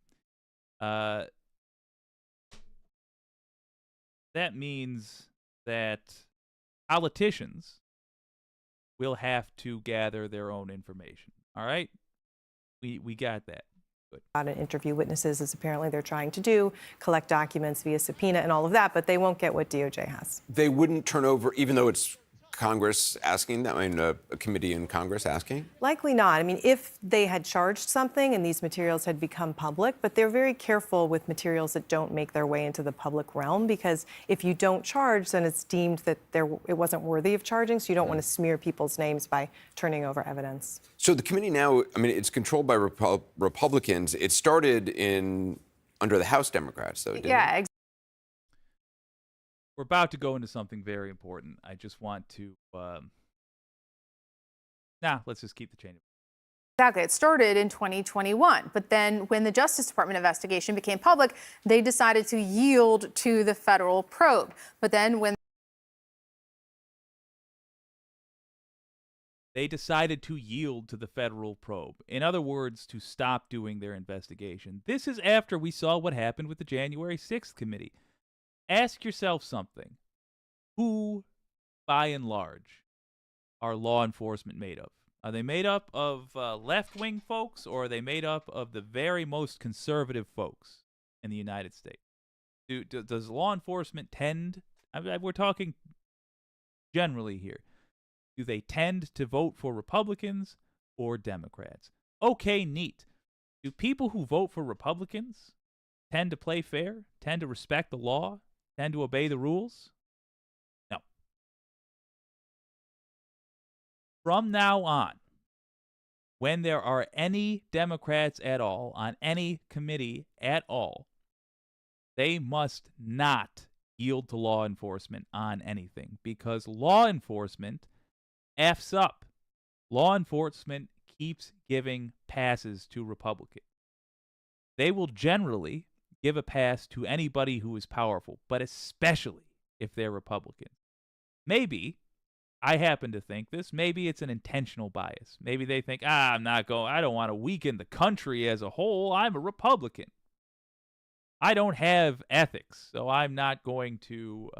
That means that politicians will have to gather their own information. All right? We got that. Good. And interview witnesses, as apparently they're trying to do, collect documents via subpoena and all of that, but they won't get what DOJ has. They wouldn't turn over, even though it's Congress asking that, I mean, a committee in Congress asking? Likely not. I mean, if they had charged something and these materials had become public, but they're very careful with materials that don't make their way into the public realm, because if you don't charge, then it's deemed that it wasn't worthy of charging, so you don't want to smear people's names by turning over evidence. So the committee now, I mean, it's controlled by Republicans. It started under the House Democrats, though, didn't it? We're about to go into something very important. I just want to, let's just keep the chain. Exactly. It started in 2021, but then when the Justice Department investigation became public, they decided to yield to the federal probe. But then when they decided to yield to the federal probe, in other words, to stop doing their investigation. This is after we saw what happened with the January 6th committee. Ask yourself something. Who, by and large, are law enforcement made of? Are they made up of left-wing folks, or are they made up of the very most conservative folks in the United States? Does law enforcement tend, we're talking generally here, do they tend to vote for Republicans or Democrats? Okay, neat. Do people who vote for Republicans tend to play fair, tend to respect the law, tend to obey the rules? No. From now on, when there are any Democrats at all on any committee at all, they must not yield to law enforcement on anything, because law enforcement F's up. Law enforcement keeps giving passes to Republicans. They will generally give a pass to anybody who is powerful, but especially if they're Republican. Maybe, I happen to think this, maybe it's an intentional bias. Maybe they think, I don't want to weaken the country as a whole. I'm a Republican. I don't have ethics, so I'm not going to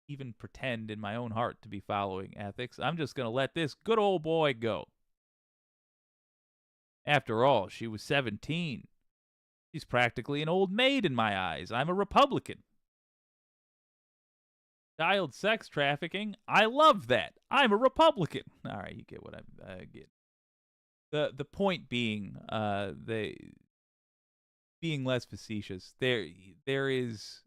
even pretend in my own heart to be following ethics. I'm just going to let this good old boy go. After all, she was 17. She's practically an old maid in my eyes. I'm a Republican. Child sex trafficking, I love that. I'm a Republican. All right, you get what I get. The point being, being less facetious, there is,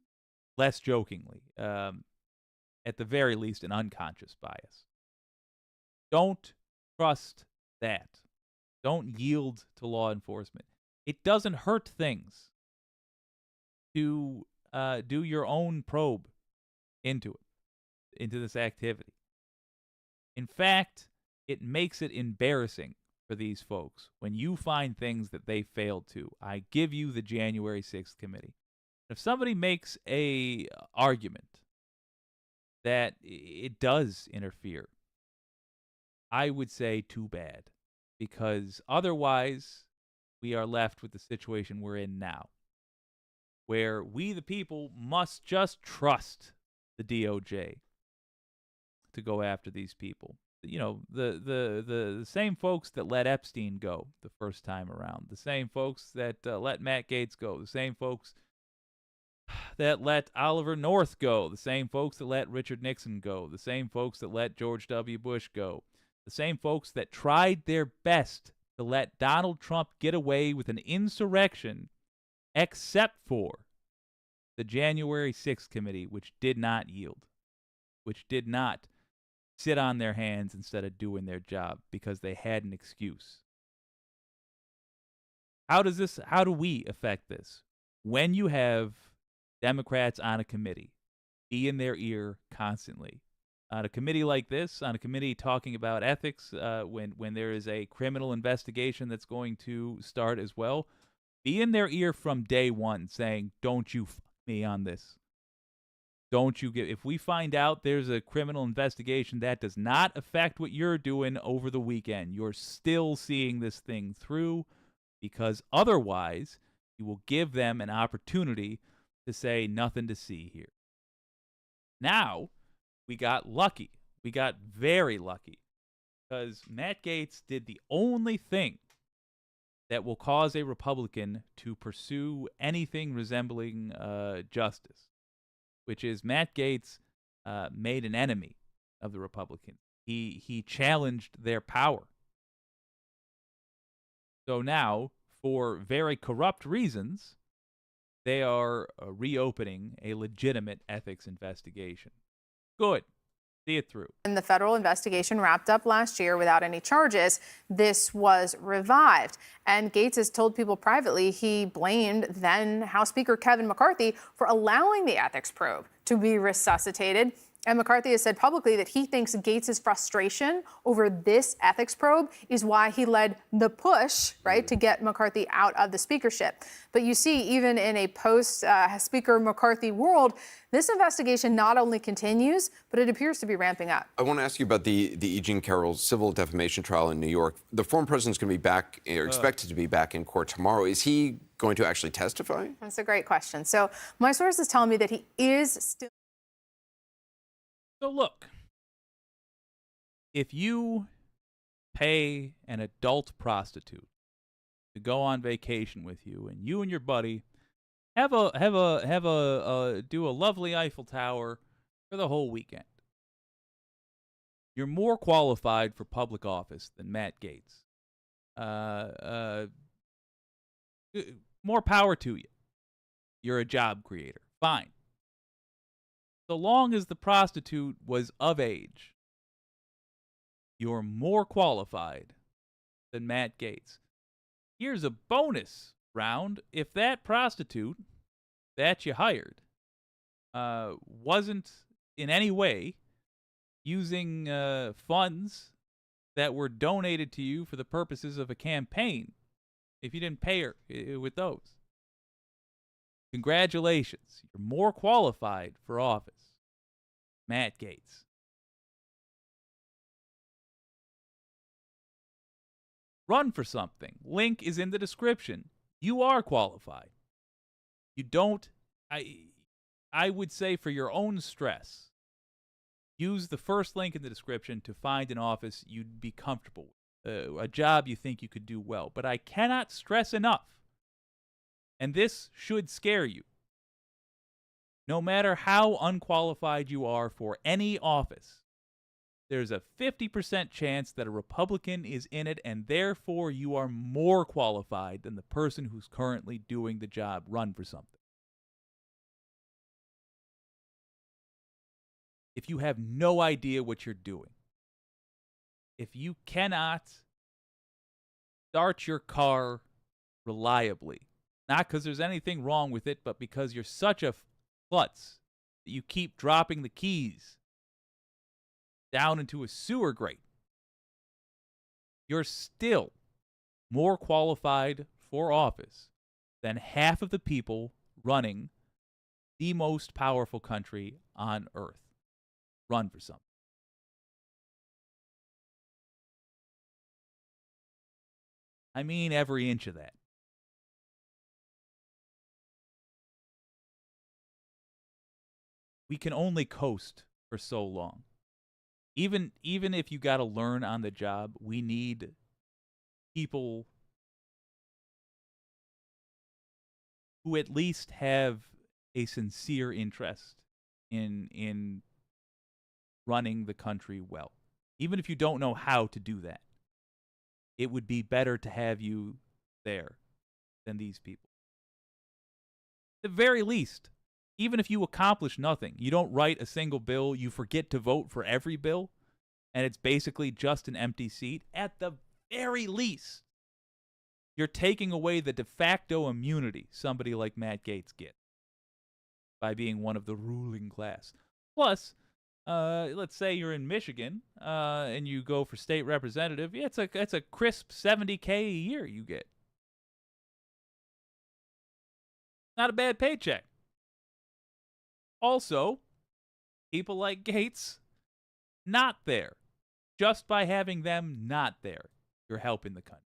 less jokingly, at the very least, an unconscious bias. Don't trust that. Don't yield to law enforcement. It doesn't hurt things to do your own probe into this activity. In fact, it makes it embarrassing for these folks when you find things that they failed to. I give you the January 6th committee. If somebody makes a argument that it does interfere, I would say too bad, because otherwise we are left with the situation we're in now, where we the people must just trust the DOJ to go after these people. You know, the same folks that let Epstein go the first time around, the same folks that let Matt Gaetz go, the same folks that let Oliver North go, the same folks that let Richard Nixon go, the same folks that let George W. Bush go, the same folks that tried their best to let Donald Trump get away with an insurrection, except for the January 6th committee, which did not yield, which did not sit on their hands instead of doing their job because they had an excuse. How do we affect this? When you have Democrats on a committee, be in their ear constantly. On a committee like this, on a committee talking about ethics, when there is a criminal investigation that's going to start as well, be in their ear from day one saying, don't you fuck me on this. Don't you get, if we find out there's a criminal investigation that does not affect what you're doing over the weekend, you're still seeing this thing through, because otherwise you will give them an opportunity to say nothing to see here. Now, we got lucky. We got very lucky, because Matt Gaetz did the only thing that will cause a Republican to pursue anything resembling justice, which is Matt Gaetz made an enemy of the Republicans. He challenged their power. So now, for very corrupt reasons, they are reopening a legitimate ethics investigation. Good. See it through. When the federal investigation wrapped up last year without any charges, this was revived. And Gaetz has told people privately he blamed then House Speaker Kevin McCarthy for allowing the ethics probe to be resuscitated. And McCarthy has said publicly that he thinks Gaetz's frustration over this ethics probe is why he led the push, right, to get McCarthy out of the speakership. But you see, even in a post-Speaker McCarthy world, this investigation not only continues, but it appears to be ramping up. I want to ask you about the E. Jean Carroll civil defamation trial in New York. The former president's going to be back, or expected to be back in court tomorrow. Is he going to actually testify? That's a great question. So my sources tell me that he is still. So look, if you pay an adult prostitute to go on vacation with you, and you and your buddy do a lovely Eiffel Tower for the whole weekend, you're more qualified for public office than Matt Gaetz. More power to you. You're a job creator. Fine. So long as the prostitute was of age, you're more qualified than Matt Gaetz. Here's a bonus round. If that prostitute that you hired wasn't in any way using funds that were donated to you for the purposes of a campaign, if you didn't pay her with those, Congratulations. You're more qualified for office. Matt Gaetz. Run for something. Link is in the description. You are qualified. You don't, I would say for your own stress, use the first link in the description to find an office you'd be comfortable with, a job you think you could do well. But I cannot stress enough, and this should scare you. No matter how unqualified you are for any office, there's a 50% chance that a Republican is in it, and therefore you are more qualified than the person who's currently doing the job. Run for something. If you have no idea what you're doing, if you cannot start your car reliably, not because there's anything wrong with it, but because you're such a klutz that you keep dropping the keys down into a sewer grate, you're still more qualified for office than half of the people running the most powerful country on earth. Run for something. I mean every inch of that. We can only coast for so long. Even if you got to learn on the job, we need people who at least have a sincere interest in running the country well. Even if you don't know how to do that, it would be better to have you there than these people. At the very least, even if you accomplish nothing, you don't write a single bill, you forget to vote for every bill, and it's basically just an empty seat, at the very least, you're taking away the de facto immunity somebody like Matt Gaetz gets by being one of the ruling class. Plus, let's say you're in Michigan and you go for state representative. Yeah, it's a crisp $70K a year you get. Not a bad paycheck. Also, people like Gaetz, not there. Just by having them not there, you're helping the country.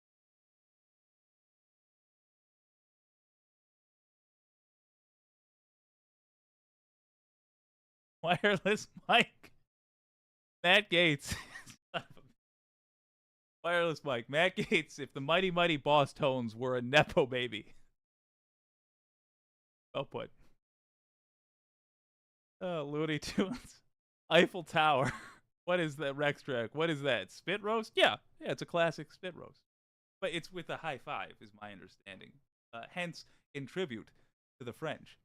Wireless mic. Matt Gaetz. Wireless mic. Matt Gaetz, if the Mighty Mighty Boss Tones were a Nepo baby. Well put. Looney Tunes. Eiffel Tower. What is that, Rex Track? What is that? Spit roast? Yeah, it's a classic spit roast. But it's with a high five, is my understanding. Hence, in tribute to the French.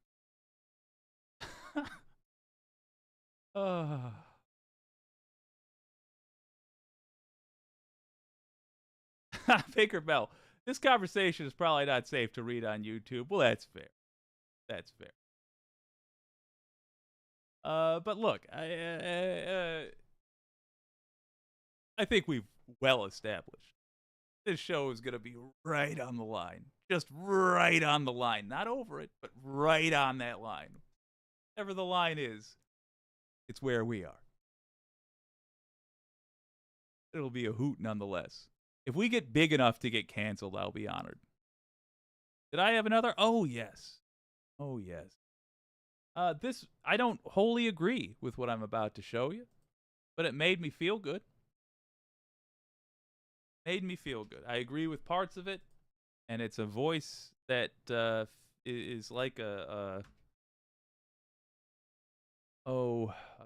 Baker Bell. This conversation is probably not safe to read on YouTube. Well, that's fair. That's fair. But look, I think we've well established this show is going to be right on the line. Just right on the line. Not over it, but right on that line. Whatever the line is, it's where we are. It'll be a hoot nonetheless. If we get big enough to get canceled, I'll be honored. Did I have another? Oh, yes. Oh, yes. I don't wholly agree with what I'm about to show you, but it made me feel good. Made me feel good. I agree with parts of it, and it's a voice that is like a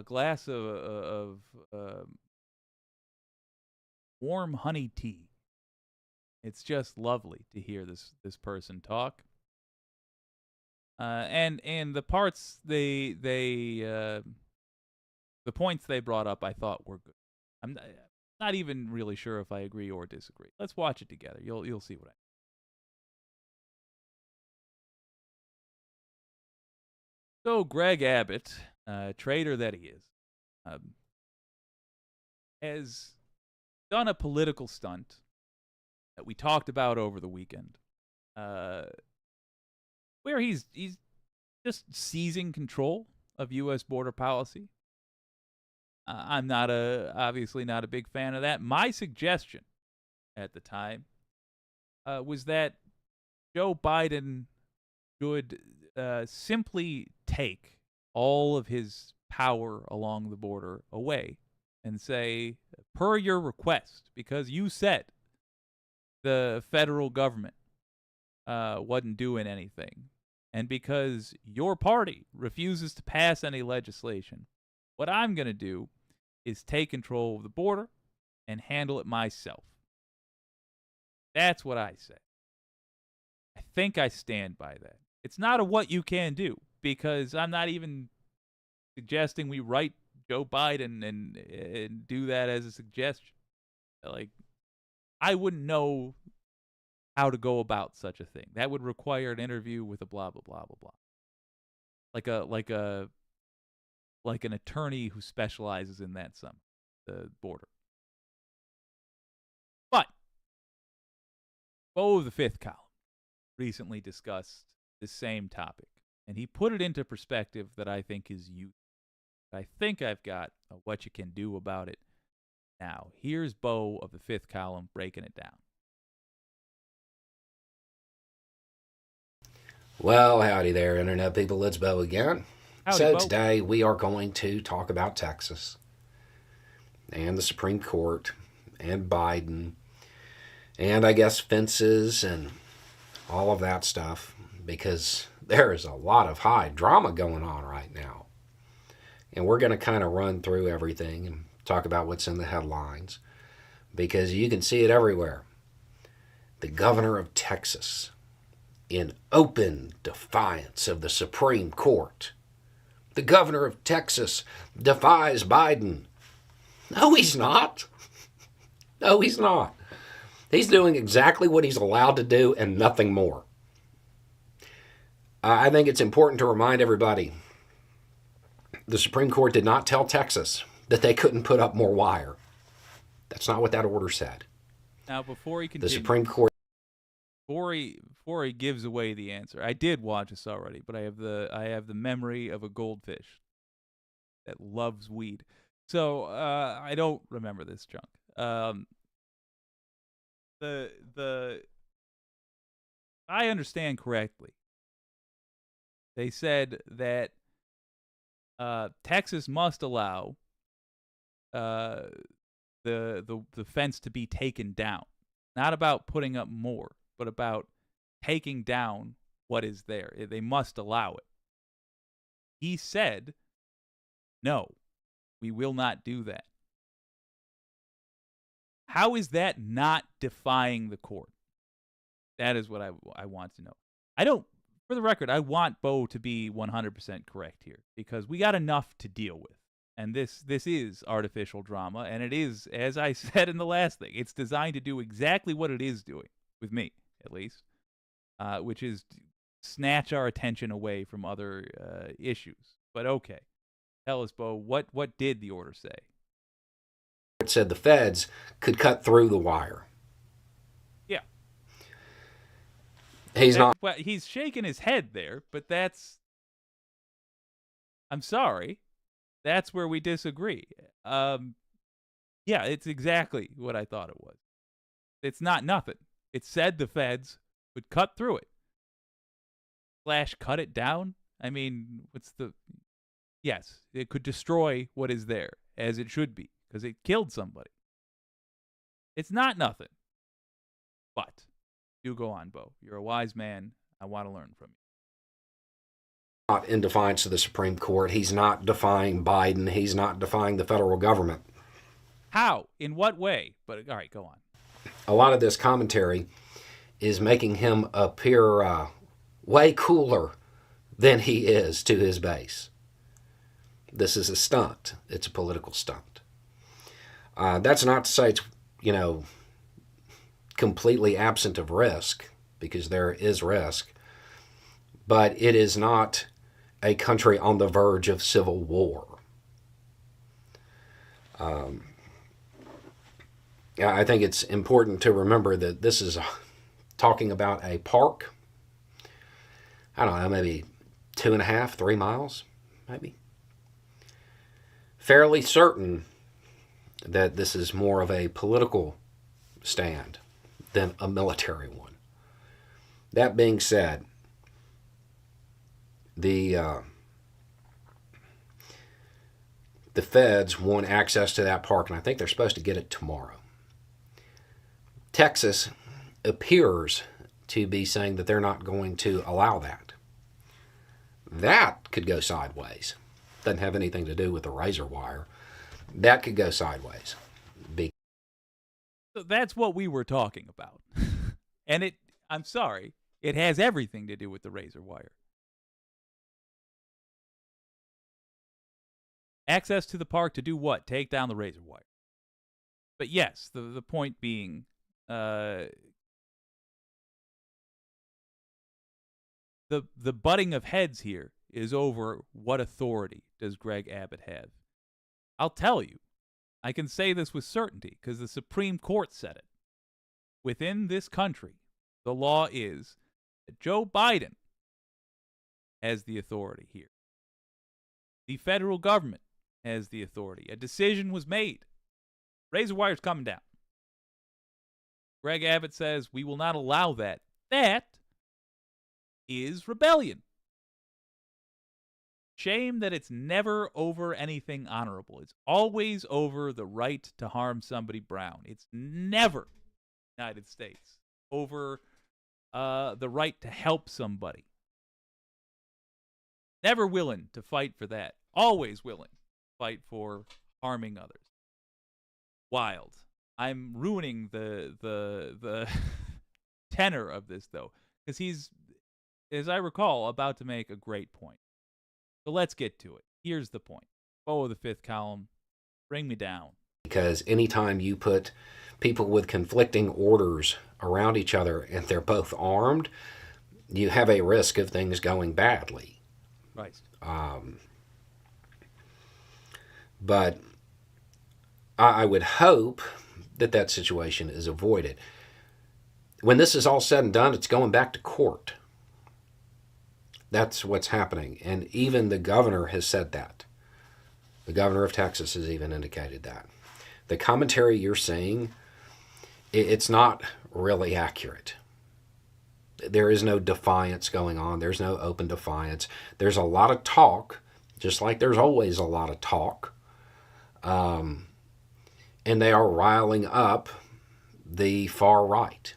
glass of warm honey tea. It's just lovely to hear this person talk. And the parts the points they brought up I thought were good. I'm not even really sure if I agree or disagree. Let's watch it together. You'll see what I mean. So Greg Abbott, traitor that he is, has done a political stunt that we talked about over the weekend, where he's just seizing control of U.S. border policy. I'm obviously not a big fan of that. My suggestion at the time was that Joe Biden should simply take all of his power along the border away and say, per your request, because you said the federal government wasn't doing anything, and because your party refuses to pass any legislation, what I'm going to do is take control of the border and handle it myself. That's what I say. I think I stand by that. It's not a what you can do, because I'm not even suggesting we write Joe Biden and do that as a suggestion. Like, I wouldn't know how to go about such a thing. That would require an interview with a blah blah blah blah blah. Like an attorney who specializes in that the border. But Bo of the Fifth Column recently discussed the same topic, and he put it into perspective that I think is useful. I think I've got what you can do about it now. Here's Bo of the Fifth Column breaking it down. Well, howdy there, Internet people. It's Bo again. Howdy, Bo. Today we are going to talk about Texas and the Supreme Court and Biden and I guess fences and all of that stuff, because there is a lot of high drama going on right now. And we're going to kind of run through everything and talk about what's in the headlines, because you can see it everywhere. The governor of Texas, in open defiance of the Supreme Court. The governor of Texas defies Biden. No, he's not. No, he's not. He's doing exactly what he's allowed to do and nothing more. I think it's important to remind everybody, the Supreme Court did not tell Texas that they couldn't put up more wire. That's not what that order said. Now, before he continues, The Supreme Court... Before he gives away the answer, I did watch this already, but I have the memory of a goldfish that loves weed, so I don't remember this junk. I understand correctly, they said that Texas must allow the fence to be taken down, not about putting up more, but about taking down what is there. They must allow it. He said, no, we will not do that. How is that not defying the court? That is what I want to know. For the record, I want Bo to be 100% correct here, because we got enough to deal with. And this is artificial drama, and it is, as I said in the last thing, it's designed to do exactly what it is doing, with me at least, which is snatch our attention away from other issues. But okay, tell us, Bo, what did the order say? It said the feds could cut through the wire. Yeah. Well, he's shaking his head there, but I'm sorry. That's where we disagree. Yeah, it's exactly what I thought it was. It's not nothing. It said the feds would cut through it. / cut it down? I mean, yes, it could destroy what is there, as it should be, because it killed somebody. It's not nothing. But, you go on, Bo. You're a wise man. I want to learn from you. Not in defiance of the Supreme Court. He's not defying Biden. He's not defying the federal government. How? In what way? But all right, go on. A lot of this commentary is making him appear way cooler than he is to his base. This is a stunt. It's a political stunt. That's not to say it's, completely absent of risk, because there is risk. But it is not a country on the verge of civil war. I think it's important to remember that this is talking about a park, I don't know, maybe 2.5, 3 miles, maybe. Fairly certain that this is more of a political stand than a military one. That being said, the feds want access to that park, and I think they're supposed to get it tomorrow. Texas appears to be saying that they're not going to allow that. That could go sideways. Doesn't have anything to do with the razor wire. That could go sideways. So that's what we were talking about. And I'm sorry, it has everything to do with the razor wire. Access to the park to do what? Take down the razor wire. But yes, the point being, the butting of heads here is over what authority does Greg Abbott have. I'll tell you, I can say this with certainty because the Supreme Court said it. Within this country, the law is that Joe Biden has the authority here. The federal government has the authority. A decision was made. Razor wire's coming down. Greg Abbott says we will not allow that. That is rebellion. Shame that it's never over anything honorable. It's always over the right to harm somebody brown. It's never, United States, over the right to help somebody. Never willing to fight for that. Always willing to fight for harming others. Wild. I'm ruining the tenor of this, though, because he's, as I recall, about to make a great point. So let's get to it. Here's the point. Foe of the fifth column, bring me down. Because anytime you put people with conflicting orders around each other and they're both armed, you have a risk of things going badly. Right. But I would hope that that situation is avoided. When this is all said and done, it's going back to court. That's what's happening. And even the governor has said that. The governor of Texas has even indicated that. The commentary you're seeing, it's not really accurate. There is no defiance going on. There's no open defiance. There's a lot of talk, just like there's always a lot of talk. And they are riling up the far right.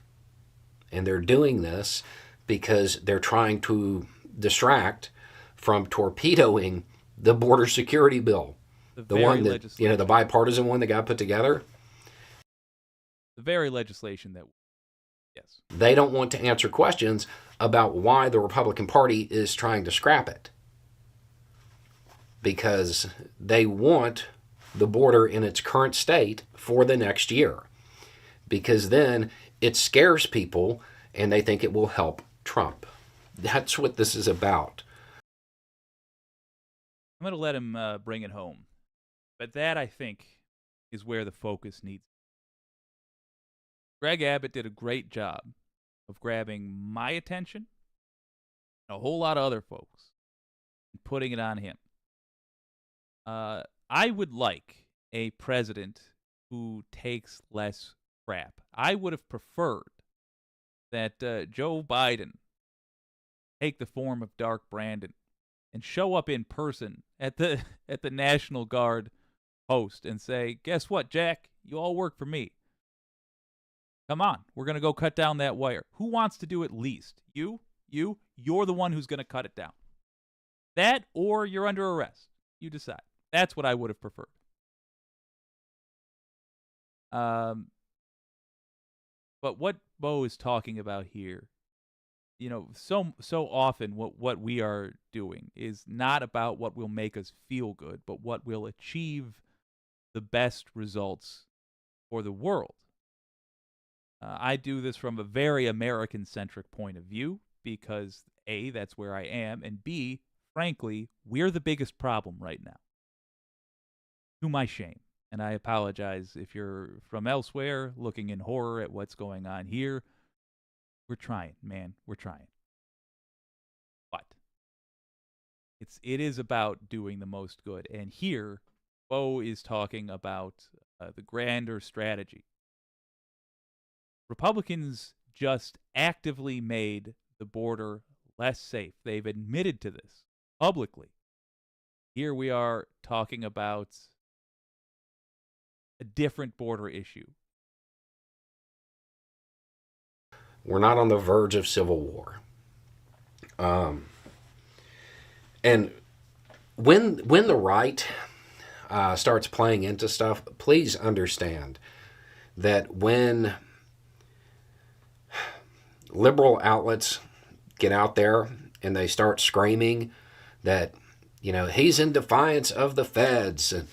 And they're doing this because they're trying to distract from torpedoing the border security bill. The one that, the bipartisan one that got put together. The very legislation that, yes. They don't want to answer questions about why the Republican Party is trying to scrap it. Because they want the border in its current state for the next year. Because then it scares people and they think it will help Trump. That's what this is about. I'm going to let him bring it home. But that, I think, is where the focus needs. Greg Abbott did a great job of grabbing my attention and a whole lot of other folks and putting it on him. I would like a president who takes less crap. I would have preferred that Joe Biden take the form of Dark Brandon and show up in person at the National Guard post and say, guess what, Jack? You all work for me. Come on, we're going to go cut down that wire. Who wants to do it least? You? You're the one who's going to cut it down. That or you're under arrest. You decide. That's what I would have preferred. But what Bo is talking about here, so often what we are doing is not about what will make us feel good, but what will achieve the best results for the world. I do this from a very American-centric point of view because, A, that's where I am, and B, frankly, we're the biggest problem right now. To my shame. And I apologize if you're from elsewhere looking in horror at what's going on here. We're trying, man. We're trying. But It is about doing the most good. And here, Bo is talking about the grander strategy. Republicans just actively made the border less safe. They've admitted to this publicly. Here we are talking about a different border issue. We're not on the verge of civil war. And when the right starts playing into stuff, please understand that when liberal outlets get out there and they start screaming that, he's in defiance of the feds and,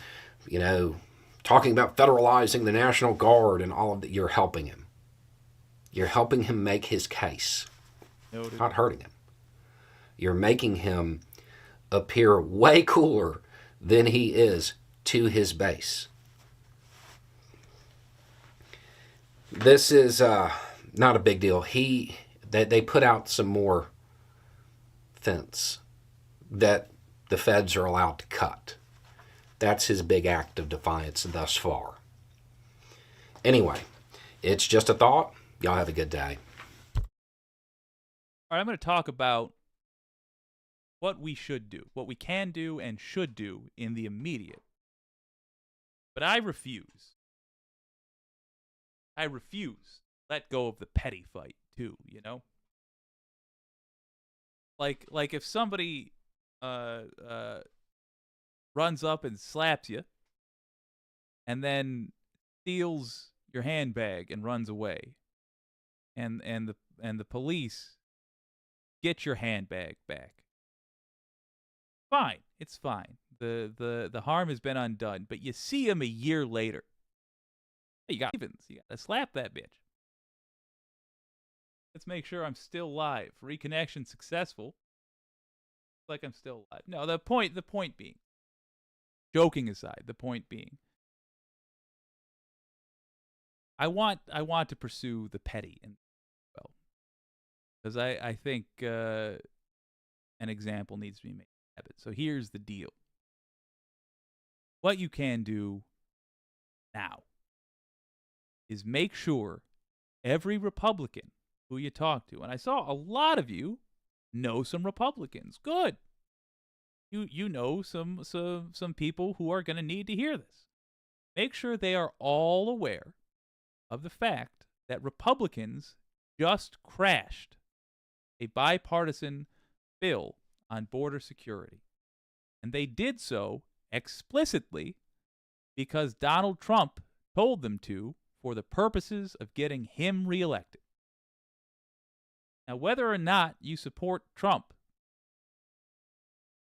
talking about federalizing the National Guard and all of that, you're helping him. You're helping him make his case, not hurting him. You're making him appear way cooler than he is to his base. This is not a big deal. They put out some more fence that the feds are allowed to cut. That's his big act of defiance thus far. Anyway, it's just a thought. Y'all have a good day. All right, I'm going to talk about what we should do, what we can do and should do in the immediate. But I refuse. Let go of the petty fight, too, Like if somebody runs up and slaps you and then steals your handbag and runs away, and the police get your handbag back. Fine, it's fine. The harm has been undone, but you see him a year later. You got to slap that bitch. Let's make sure I'm still live. Reconnection successful. Like I'm still alive. No, the point being, joking aside, the point being, I want to pursue the petty and well, because I think an example needs to be made. So here's the deal. What you can do now is make sure every Republican who you talk to, and I saw a lot of you know some Republicans. Good. You know some people who are going to need to hear this. Make sure they are all aware of the fact that Republicans just crashed a bipartisan bill on border security. And they did so explicitly because Donald Trump told them to for the purposes of getting him reelected. Now, whether or not you support Trump,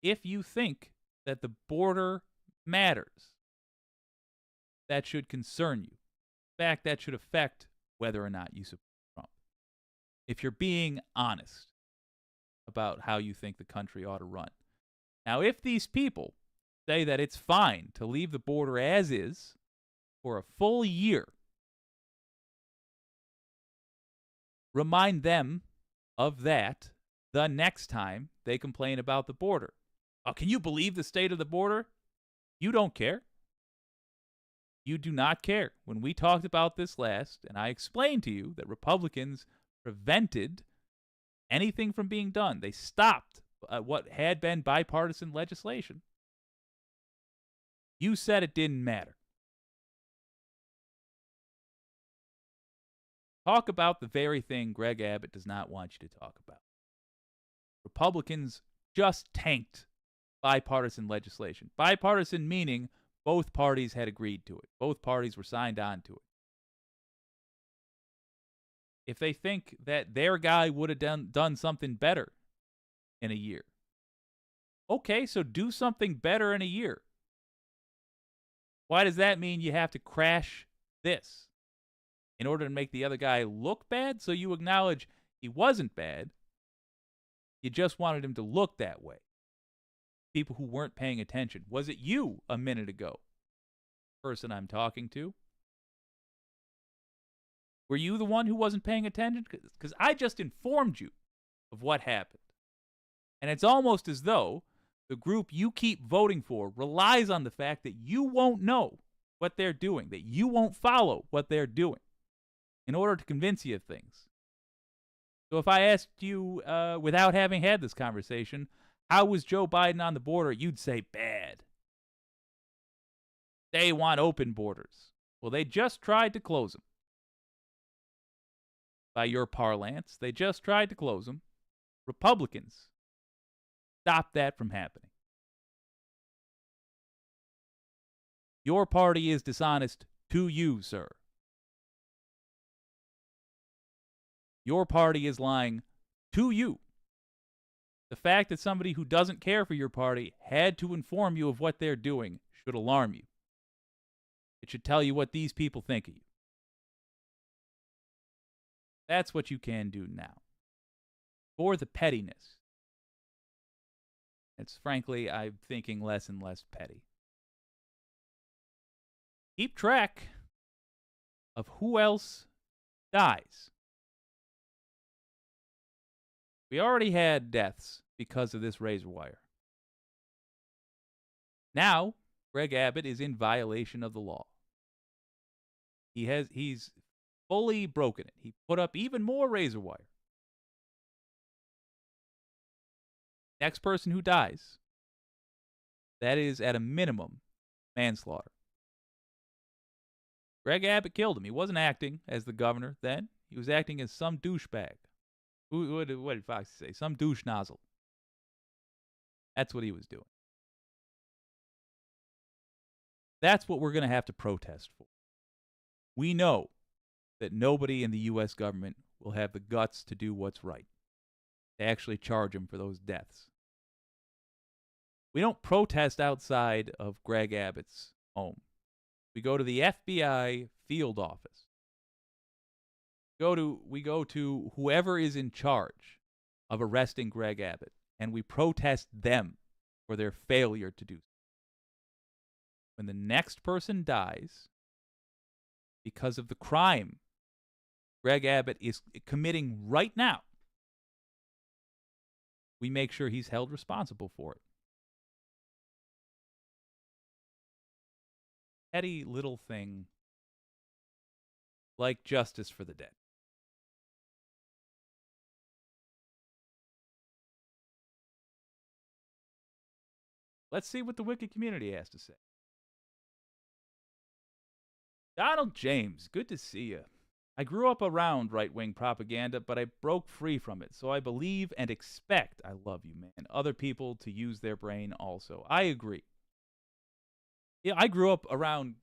if you think that the border matters, that should concern you. In fact, that should affect whether or not you support Trump. If you're being honest about how you think the country ought to run. Now, if these people say that it's fine to leave the border as is for a full year, remind them of that the next time they complain about the border. Oh, can you believe the state of the border? You don't care. You do not care. When we talked about this last, and I explained to you that Republicans prevented anything from being done. They stopped what had been bipartisan legislation. You said it didn't matter. Talk about the very thing Greg Abbott does not want you to talk about. Republicans just tanked bipartisan legislation. Bipartisan meaning both parties had agreed to it. Both parties were signed on to it. If they think that their guy would have done something better in a year, okay, so do something better in a year. Why does that mean you have to crash this in order to make the other guy look bad? So you acknowledge he wasn't bad. You just wanted him to look that way. People who weren't paying attention. Was it you a minute ago, person I'm talking to? Were you the one who wasn't paying attention? Because I just informed you of what happened. And it's almost as though the group you keep voting for relies on the fact that you won't know what they're doing, that you won't follow what they're doing in order to convince you of things. So if I asked you, without having had this conversation, how was Joe Biden on the border, you'd say bad. They want open borders. Well, they just tried to close them. By your parlance, they just tried to close them. Republicans stopped that from happening. Your party is dishonest to you, sir. Your party is lying to you. The fact that somebody who doesn't care for your party had to inform you of what they're doing should alarm you. It should tell you what these people think of you. That's what you can do now. For the pettiness. It's frankly, I'm thinking less and less petty. Keep track of who else dies. We already had deaths because of this razor wire. Now, Greg Abbott is in violation of the law. He's fully broken it. He put up even more razor wire. Next person who dies, that is at a minimum manslaughter. Greg Abbott killed him. He wasn't acting as the governor then. He was acting as some douchebag. What did Fox say? Some douche nozzle. That's what he was doing. That's what we're going to have to protest for. We know that nobody in the U.S. government will have the guts to do what's right, to actually charge him for those deaths. We don't protest outside of Greg Abbott's home. We go to the FBI field office. We go to whoever is in charge of arresting Greg Abbott, and we protest them for their failure to do so. When the next person dies because of the crime Greg Abbott is committing right now, we make sure he's held responsible for it. Petty little thing like justice for the dead. Let's see what the wicked community has to say. Donald James, good to see you. I grew up around right-wing propaganda, but I broke free from it, so I believe and expect, I love you, man, other people to use their brain also. I agree. Yeah, I grew up around,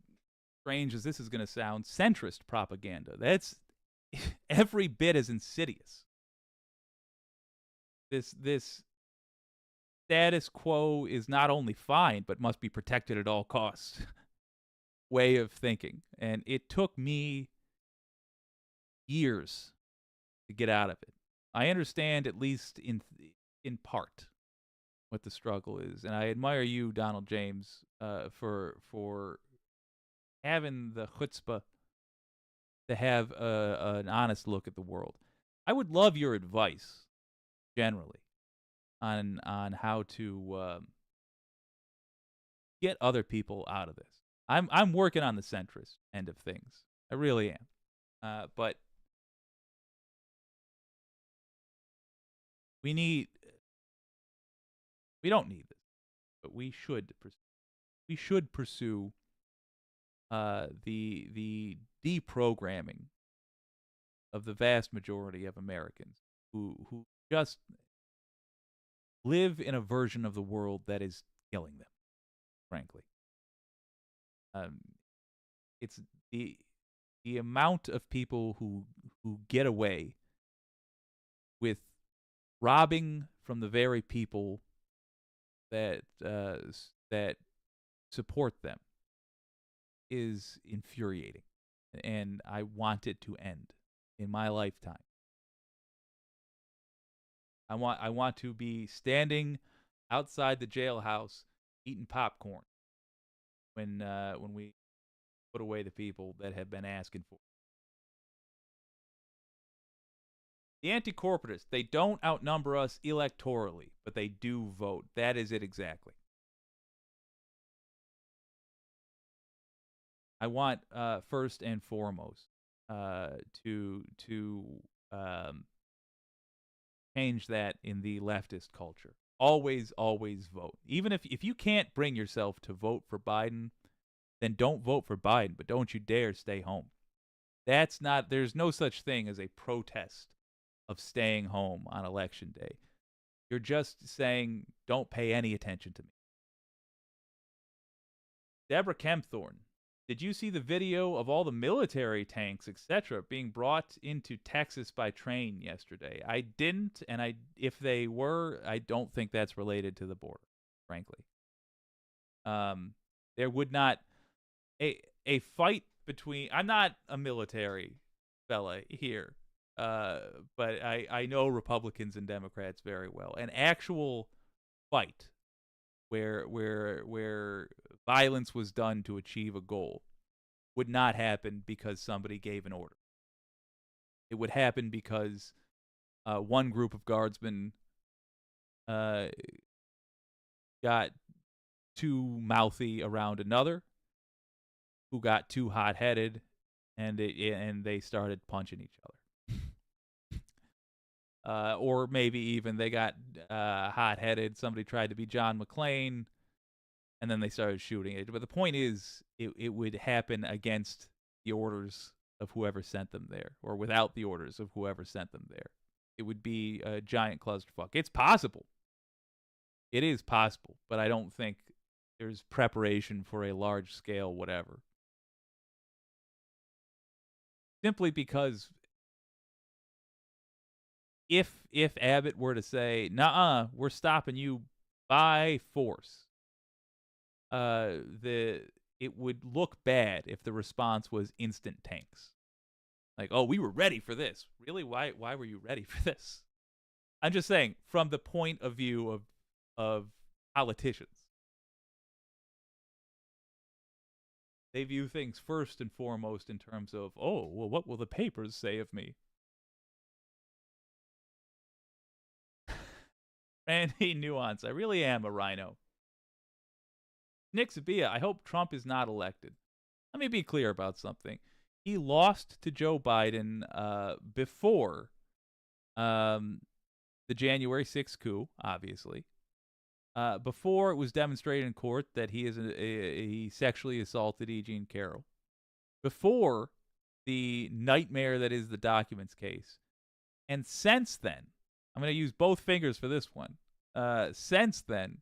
strange as this is going to sound, centrist propaganda. That's every bit as insidious. This status quo is not only fine, but must be protected at all costs way of thinking. And it took me years to get out of it. I understand, at least in part, what the struggle is. And I admire you, Donald James, for having the chutzpah to have an honest look at the world. I would love your advice, generally, on how to get other people out of this. I'm working on the centrist end of things. I really am. But we don't need this, but we should pursue the deprogramming of the vast majority of Americans who just live in a version of the world that is killing them, frankly. It's the amount of people who get away with robbing from the very people that support them is infuriating, and I want it to end in my lifetime. I want to be standing outside the jailhouse eating popcorn when we put away the people that have been asking for it. The anti-corporatists, they don't outnumber us electorally, but they do vote. That is it exactly. I want, first and foremost, to change that in the leftist culture. Always, always vote. Even if you can't bring yourself to vote for Biden, then don't vote for Biden, but don't you dare stay home. There's no such thing as a protest of staying home on election day. You're just saying, don't pay any attention to me. Deborah Kempthorne, did you see the video of all the military tanks, etc., being brought into Texas by train yesterday? I didn't, and if they were, I don't think that's related to the border, frankly. There would not a fight between. I'm not a military fella here, but I know Republicans and Democrats very well. An actual fight where violence was done to achieve a goal would not happen because somebody gave an order. It would happen because one group of guardsmen got too mouthy around another, who got too hot-headed, and they started punching each other. Or maybe even they got hot-headed. Somebody tried to be John McClane, and then they started shooting it. But the point is, it would happen against the orders of whoever sent them there, or without the orders of whoever sent them there. It would be a giant clusterfuck. It's possible. It is possible, but I don't think there's preparation for a large-scale whatever. Simply because if Abbott were to say, "Nuh-uh, we're stopping you by force," it would look bad if the response was instant tanks. Like, oh, we were ready for this. Really? Why were you ready for this? I'm just saying, from the point of view of politicians. They view things first and foremost in terms of, oh, well, what will the papers say of me? Randy Nuance, I really am a rhino. Nick Sabia, I hope Trump is not elected. Let me be clear about something. He lost to Joe Biden before the January 6th coup, obviously. Before it was demonstrated in court that he sexually assaulted E. Jean Carroll. Before the nightmare that is the documents case. And since then, I'm going to use both fingers for this one. Since then,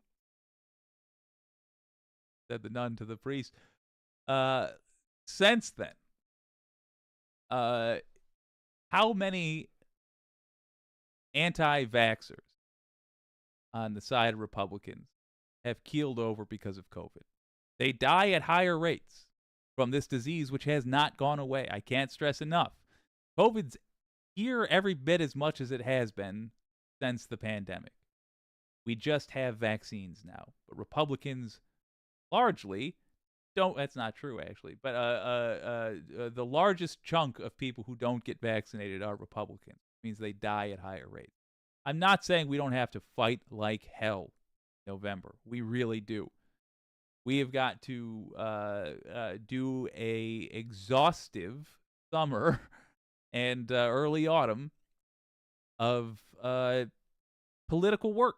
said the nun to the priest. Since then, how many anti-vaxxers on the side of Republicans have keeled over because of COVID? They die at higher rates from this disease, which has not gone away. I can't stress enough. COVID's here every bit as much as it has been since the pandemic. We just have vaccines now. But Republicans largely don't. That's not true, actually. But the largest chunk of people who don't get vaccinated are Republicans. It means they die at higher rates. I'm not saying we don't have to fight like hell in November. We really do. We have got to do a exhaustive summer and early autumn of political work,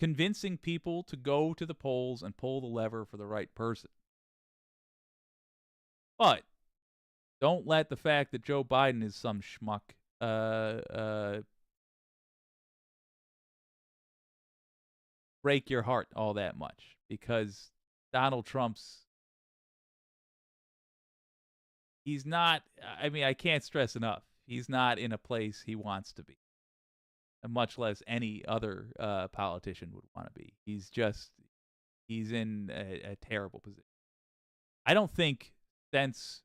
convincing people to go to the polls and pull the lever for the right person. But don't let the fact that Joe Biden is some schmuck break your heart all that much, because Donald Trump's, he's not, I mean, I can't stress enough, he's not in a place he wants to be, much less any other politician would want to be. He's in a terrible position. I don't think since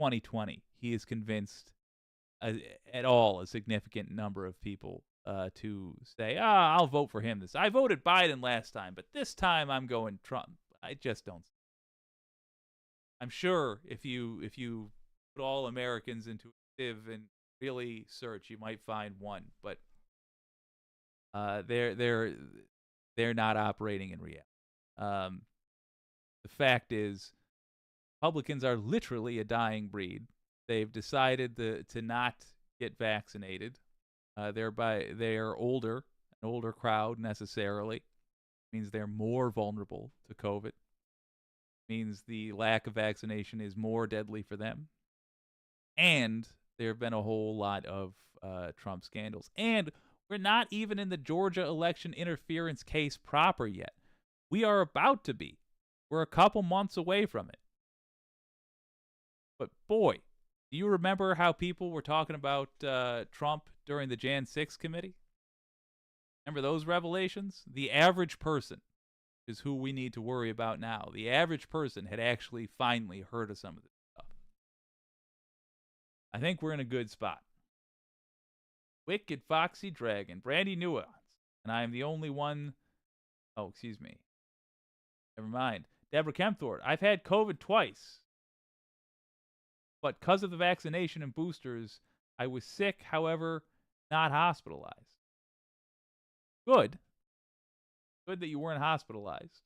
2020 he has convinced at all a significant number of people to say, I'll vote for him. I voted Biden last time, but this time I'm going Trump. I just don't. I'm sure if you put all Americans into a sieve and really search, you might find one, but they're not operating in reality. The fact is, Republicans are literally a dying breed. They've decided to not get vaccinated. They are older, an older crowd necessarily. Means they're more vulnerable to COVID. Means the lack of vaccination is more deadly for them. And there have been a whole lot of Trump scandals. And we're not even in the Georgia election interference case proper yet. We are about to be. We're a couple months away from it. But boy, do you remember how people were talking about Trump during the Jan 6 committee? Remember those revelations? The average person is who we need to worry about now. The average person had actually finally heard of some of this stuff. I think we're in a good spot. Wicked Foxy Dragon, Brandy Nuance, and I am the only one. Oh, excuse me. Never mind. Deborah Kempthorpe, I've had COVID twice. But because of the vaccination and boosters, I was sick, however, not hospitalized. Good. Good that you weren't hospitalized.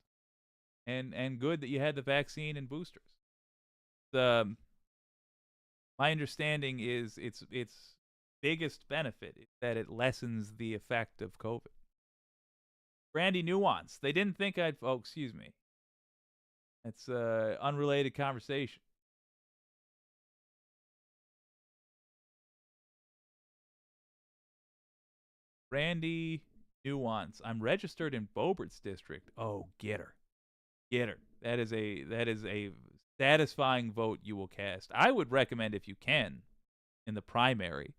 And good that you had the vaccine and boosters. My understanding is its biggest benefit is that it lessens the effect of COVID. Brandy Nuance. They didn't think I'd... Oh, excuse me. It's an unrelated conversation. Brandy Nuance. I'm registered in Bobert's district. Oh, get her. Get her. That is a satisfying vote you will cast. I would recommend, if you can, in the primary,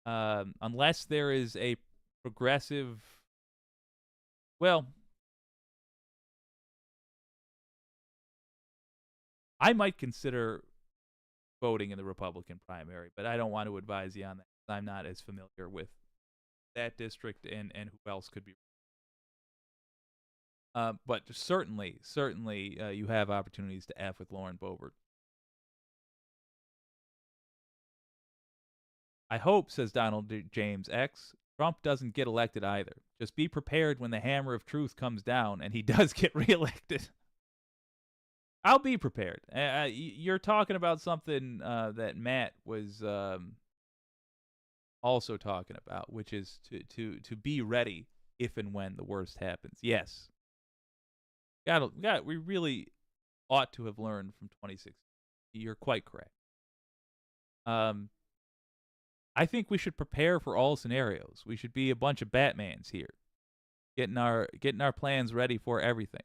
unless there is a progressive... Well, I might consider voting in the Republican primary, but I don't want to advise you on that. I'm not as familiar with that district and who else could be. But certainly, you have opportunities to F with Lauren Boebert. I hope, says Donald James X, Trump doesn't get elected either. Just be prepared when the hammer of truth comes down and he does get reelected. I'll be prepared. You're talking about something that Matt was also talking about, which is to be ready if and when the worst happens. Yes. We really ought to have learned from 2016. You're quite correct. I think we should prepare for all scenarios. We should be a bunch of Batmans here, getting our plans ready for everything.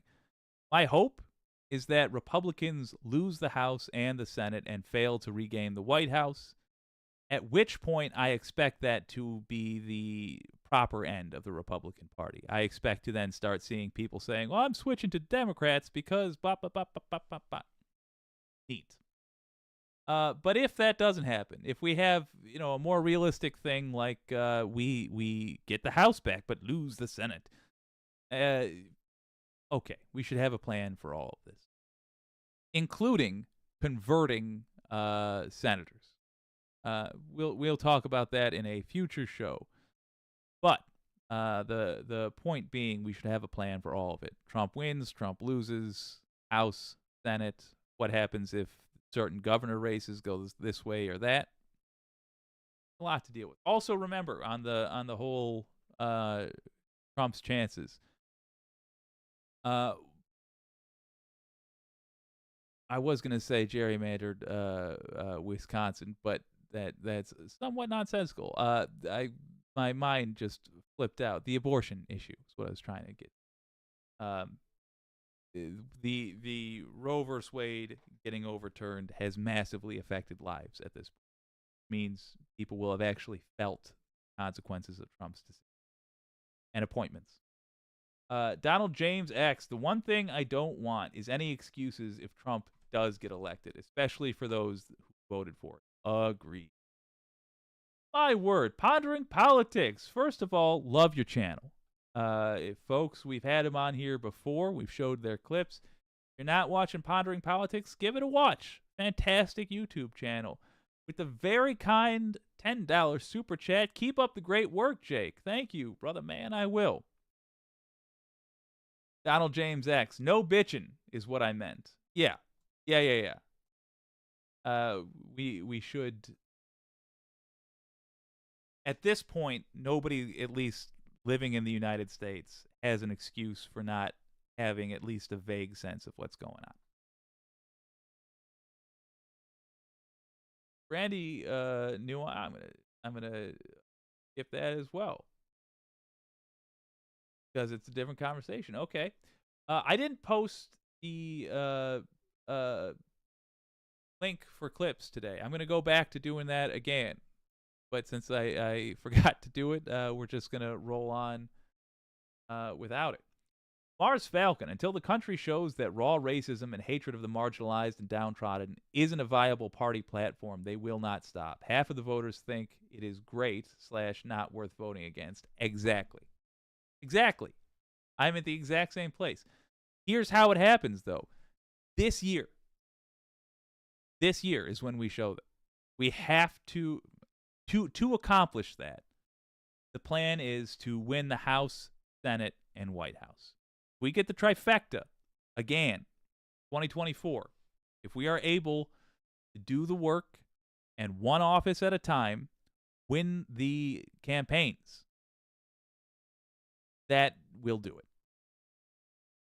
My hope is that Republicans lose the House and the Senate and fail to regain the White House, at which point I expect that to be the proper end of the Republican Party. I expect to then start seeing people saying, well, I'm switching to Democrats because blah, blah, blah, blah, blah, blah. Neat. But if that doesn't happen, if we have, a more realistic thing like we get the House back but lose the Senate, okay, we should have a plan for all of this, including converting senators. We'll talk about that in a future show. But the point being, we should have a plan for all of it. Trump wins, Trump loses, House, Senate. What happens if certain governor races go this way or that? A lot to deal with. Also, remember on the whole Trump's chances. I was gonna say gerrymandered Wisconsin, but that's somewhat nonsensical. My mind just flipped out. The abortion issue is what I was trying to get. The Roe vs. Wade getting overturned has massively affected lives at this point. It means people will have actually felt consequences of Trump's decision and appointments. Donald James X, the one thing I don't want is any excuses if Trump does get elected, especially for those who voted for it. Agreed. My word, Pondering Politics. First of all, love your channel. Folks, we've had him on here before. We've showed their clips. If you're not watching Pondering Politics, give it a watch. Fantastic YouTube channel with the very kind $10 super chat. Keep up the great work, Jake. Thank you, brother man. I will. Donald James X. No bitchin' is what I meant. Yeah. We should. At this point, nobody, at least living in the United States, has an excuse for not having at least a vague sense of what's going on. Randy knew I'm gonna skip that as well because it's a different conversation. Okay, I didn't post the link for clips today. I'm gonna go back to doing that again, but since I forgot to do it, we're just gonna roll on without it. Mars Falcon, until the country shows that raw racism and hatred of the marginalized and downtrodden isn't a viable party platform, they will not stop. Half of the voters think it is great / not worth voting against. Exactly. I'm at the exact same place. Here's how it happens, though. This year is when we show them. We have to accomplish that. The plan is to win the House, Senate, and White House. We get the trifecta again, 2024. If we are able to do the work and one office at a time, win the campaigns, that will do it.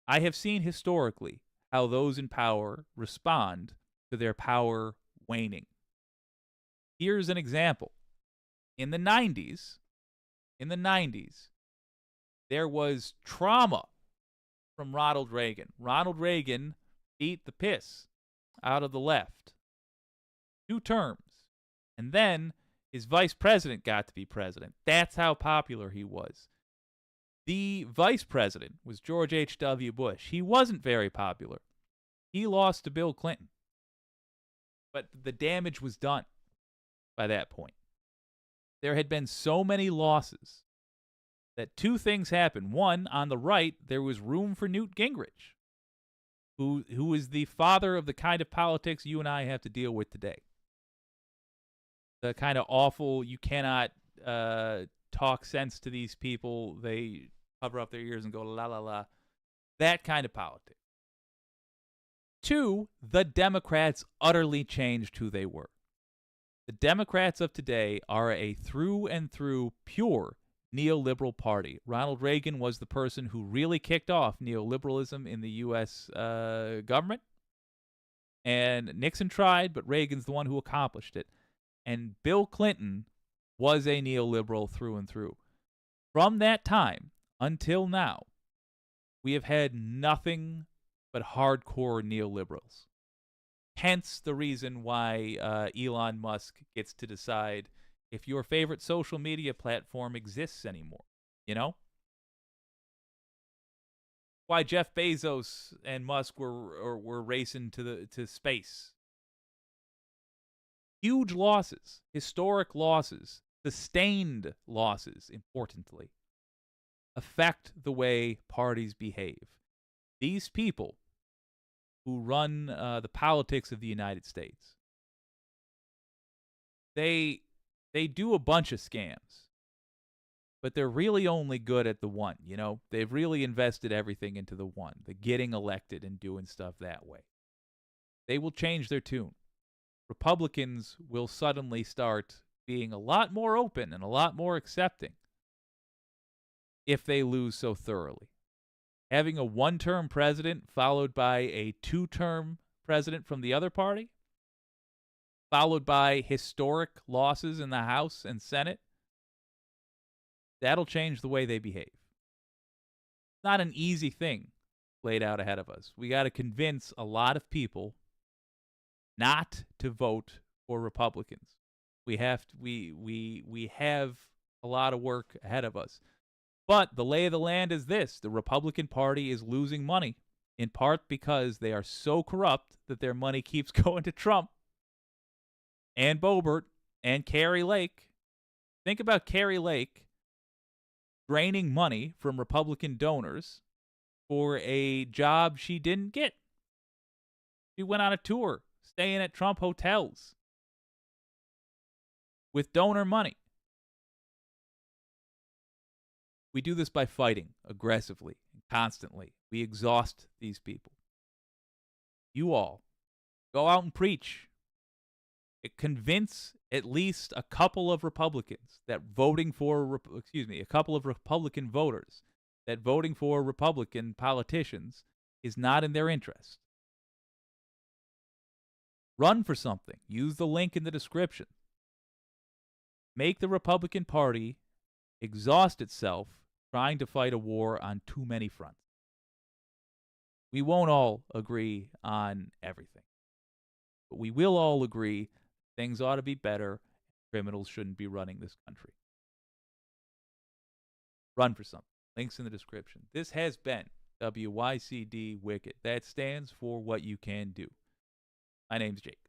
I have seen historically how those in power respond to their power waning. Here's an example. In the 90s, there was trauma from Ronald Reagan. Ronald Reagan beat the piss out of the left 2 terms. And then his vice president got to be president. That's how popular he was. The vice president was George H.W. Bush. He wasn't very popular. He lost to Bill Clinton. But the damage was done by that point. There had been so many losses that 2 things happened. One, on the right, there was room for Newt Gingrich, who is the father of the kind of politics you and I have to deal with today. The kind of awful, you cannot talk sense to these people. They cover up their ears and go la la la. That kind of politics. 2, the Democrats utterly changed who they were. The Democrats of today are a through and through pure neoliberal party. Ronald Reagan was the person who really kicked off neoliberalism in the U.S. Government. And Nixon tried, but Reagan's the one who accomplished it. And Bill Clinton was a neoliberal through and through. From that time until now, we have had nothing but hardcore neoliberals. Hence the reason why Elon Musk gets to decide if your favorite social media platform exists anymore. You know? Why Jeff Bezos and Musk were racing to space. Huge losses, historic losses, sustained losses, importantly, affect the way parties behave. These people who run the politics of the United States, they do a bunch of scams, but they're really only good at the one, you know? They've really invested everything into the one, the getting elected and doing stuff that way. They will change their tune. Republicans will suddenly start being a lot more open and a lot more accepting if they lose so thoroughly. Having a 1-term president followed by a 2-term president from the other party, followed by historic losses in the House and Senate, that'll change the way they behave. It's not an easy thing laid out ahead of us. We got to convince a lot of people not to vote for Republicans. We have a lot of work ahead of us. But the lay of the land is this: the Republican Party is losing money, in part because they are so corrupt that their money keeps going to Trump and Boebert and Carrie Lake. Think about Carrie Lake draining money from Republican donors for a job she didn't get. She went on a tour, staying at Trump hotels. with donor money. We do this by fighting aggressively and constantly. We exhaust these people. You all go out and preach. Convince at least a couple of Republicans that voting for, a couple of Republican voters that voting for Republican politicians is not in their interest. Run for something. Use the link in the description. Make the Republican Party exhaust itself trying to fight a war on too many fronts. We won't all agree on everything, but we will all agree things ought to be better. Criminals shouldn't be running this country. Run for something. Links in the description. This has been WYCD Wicked. That stands for What You Can Do. My name's Jake.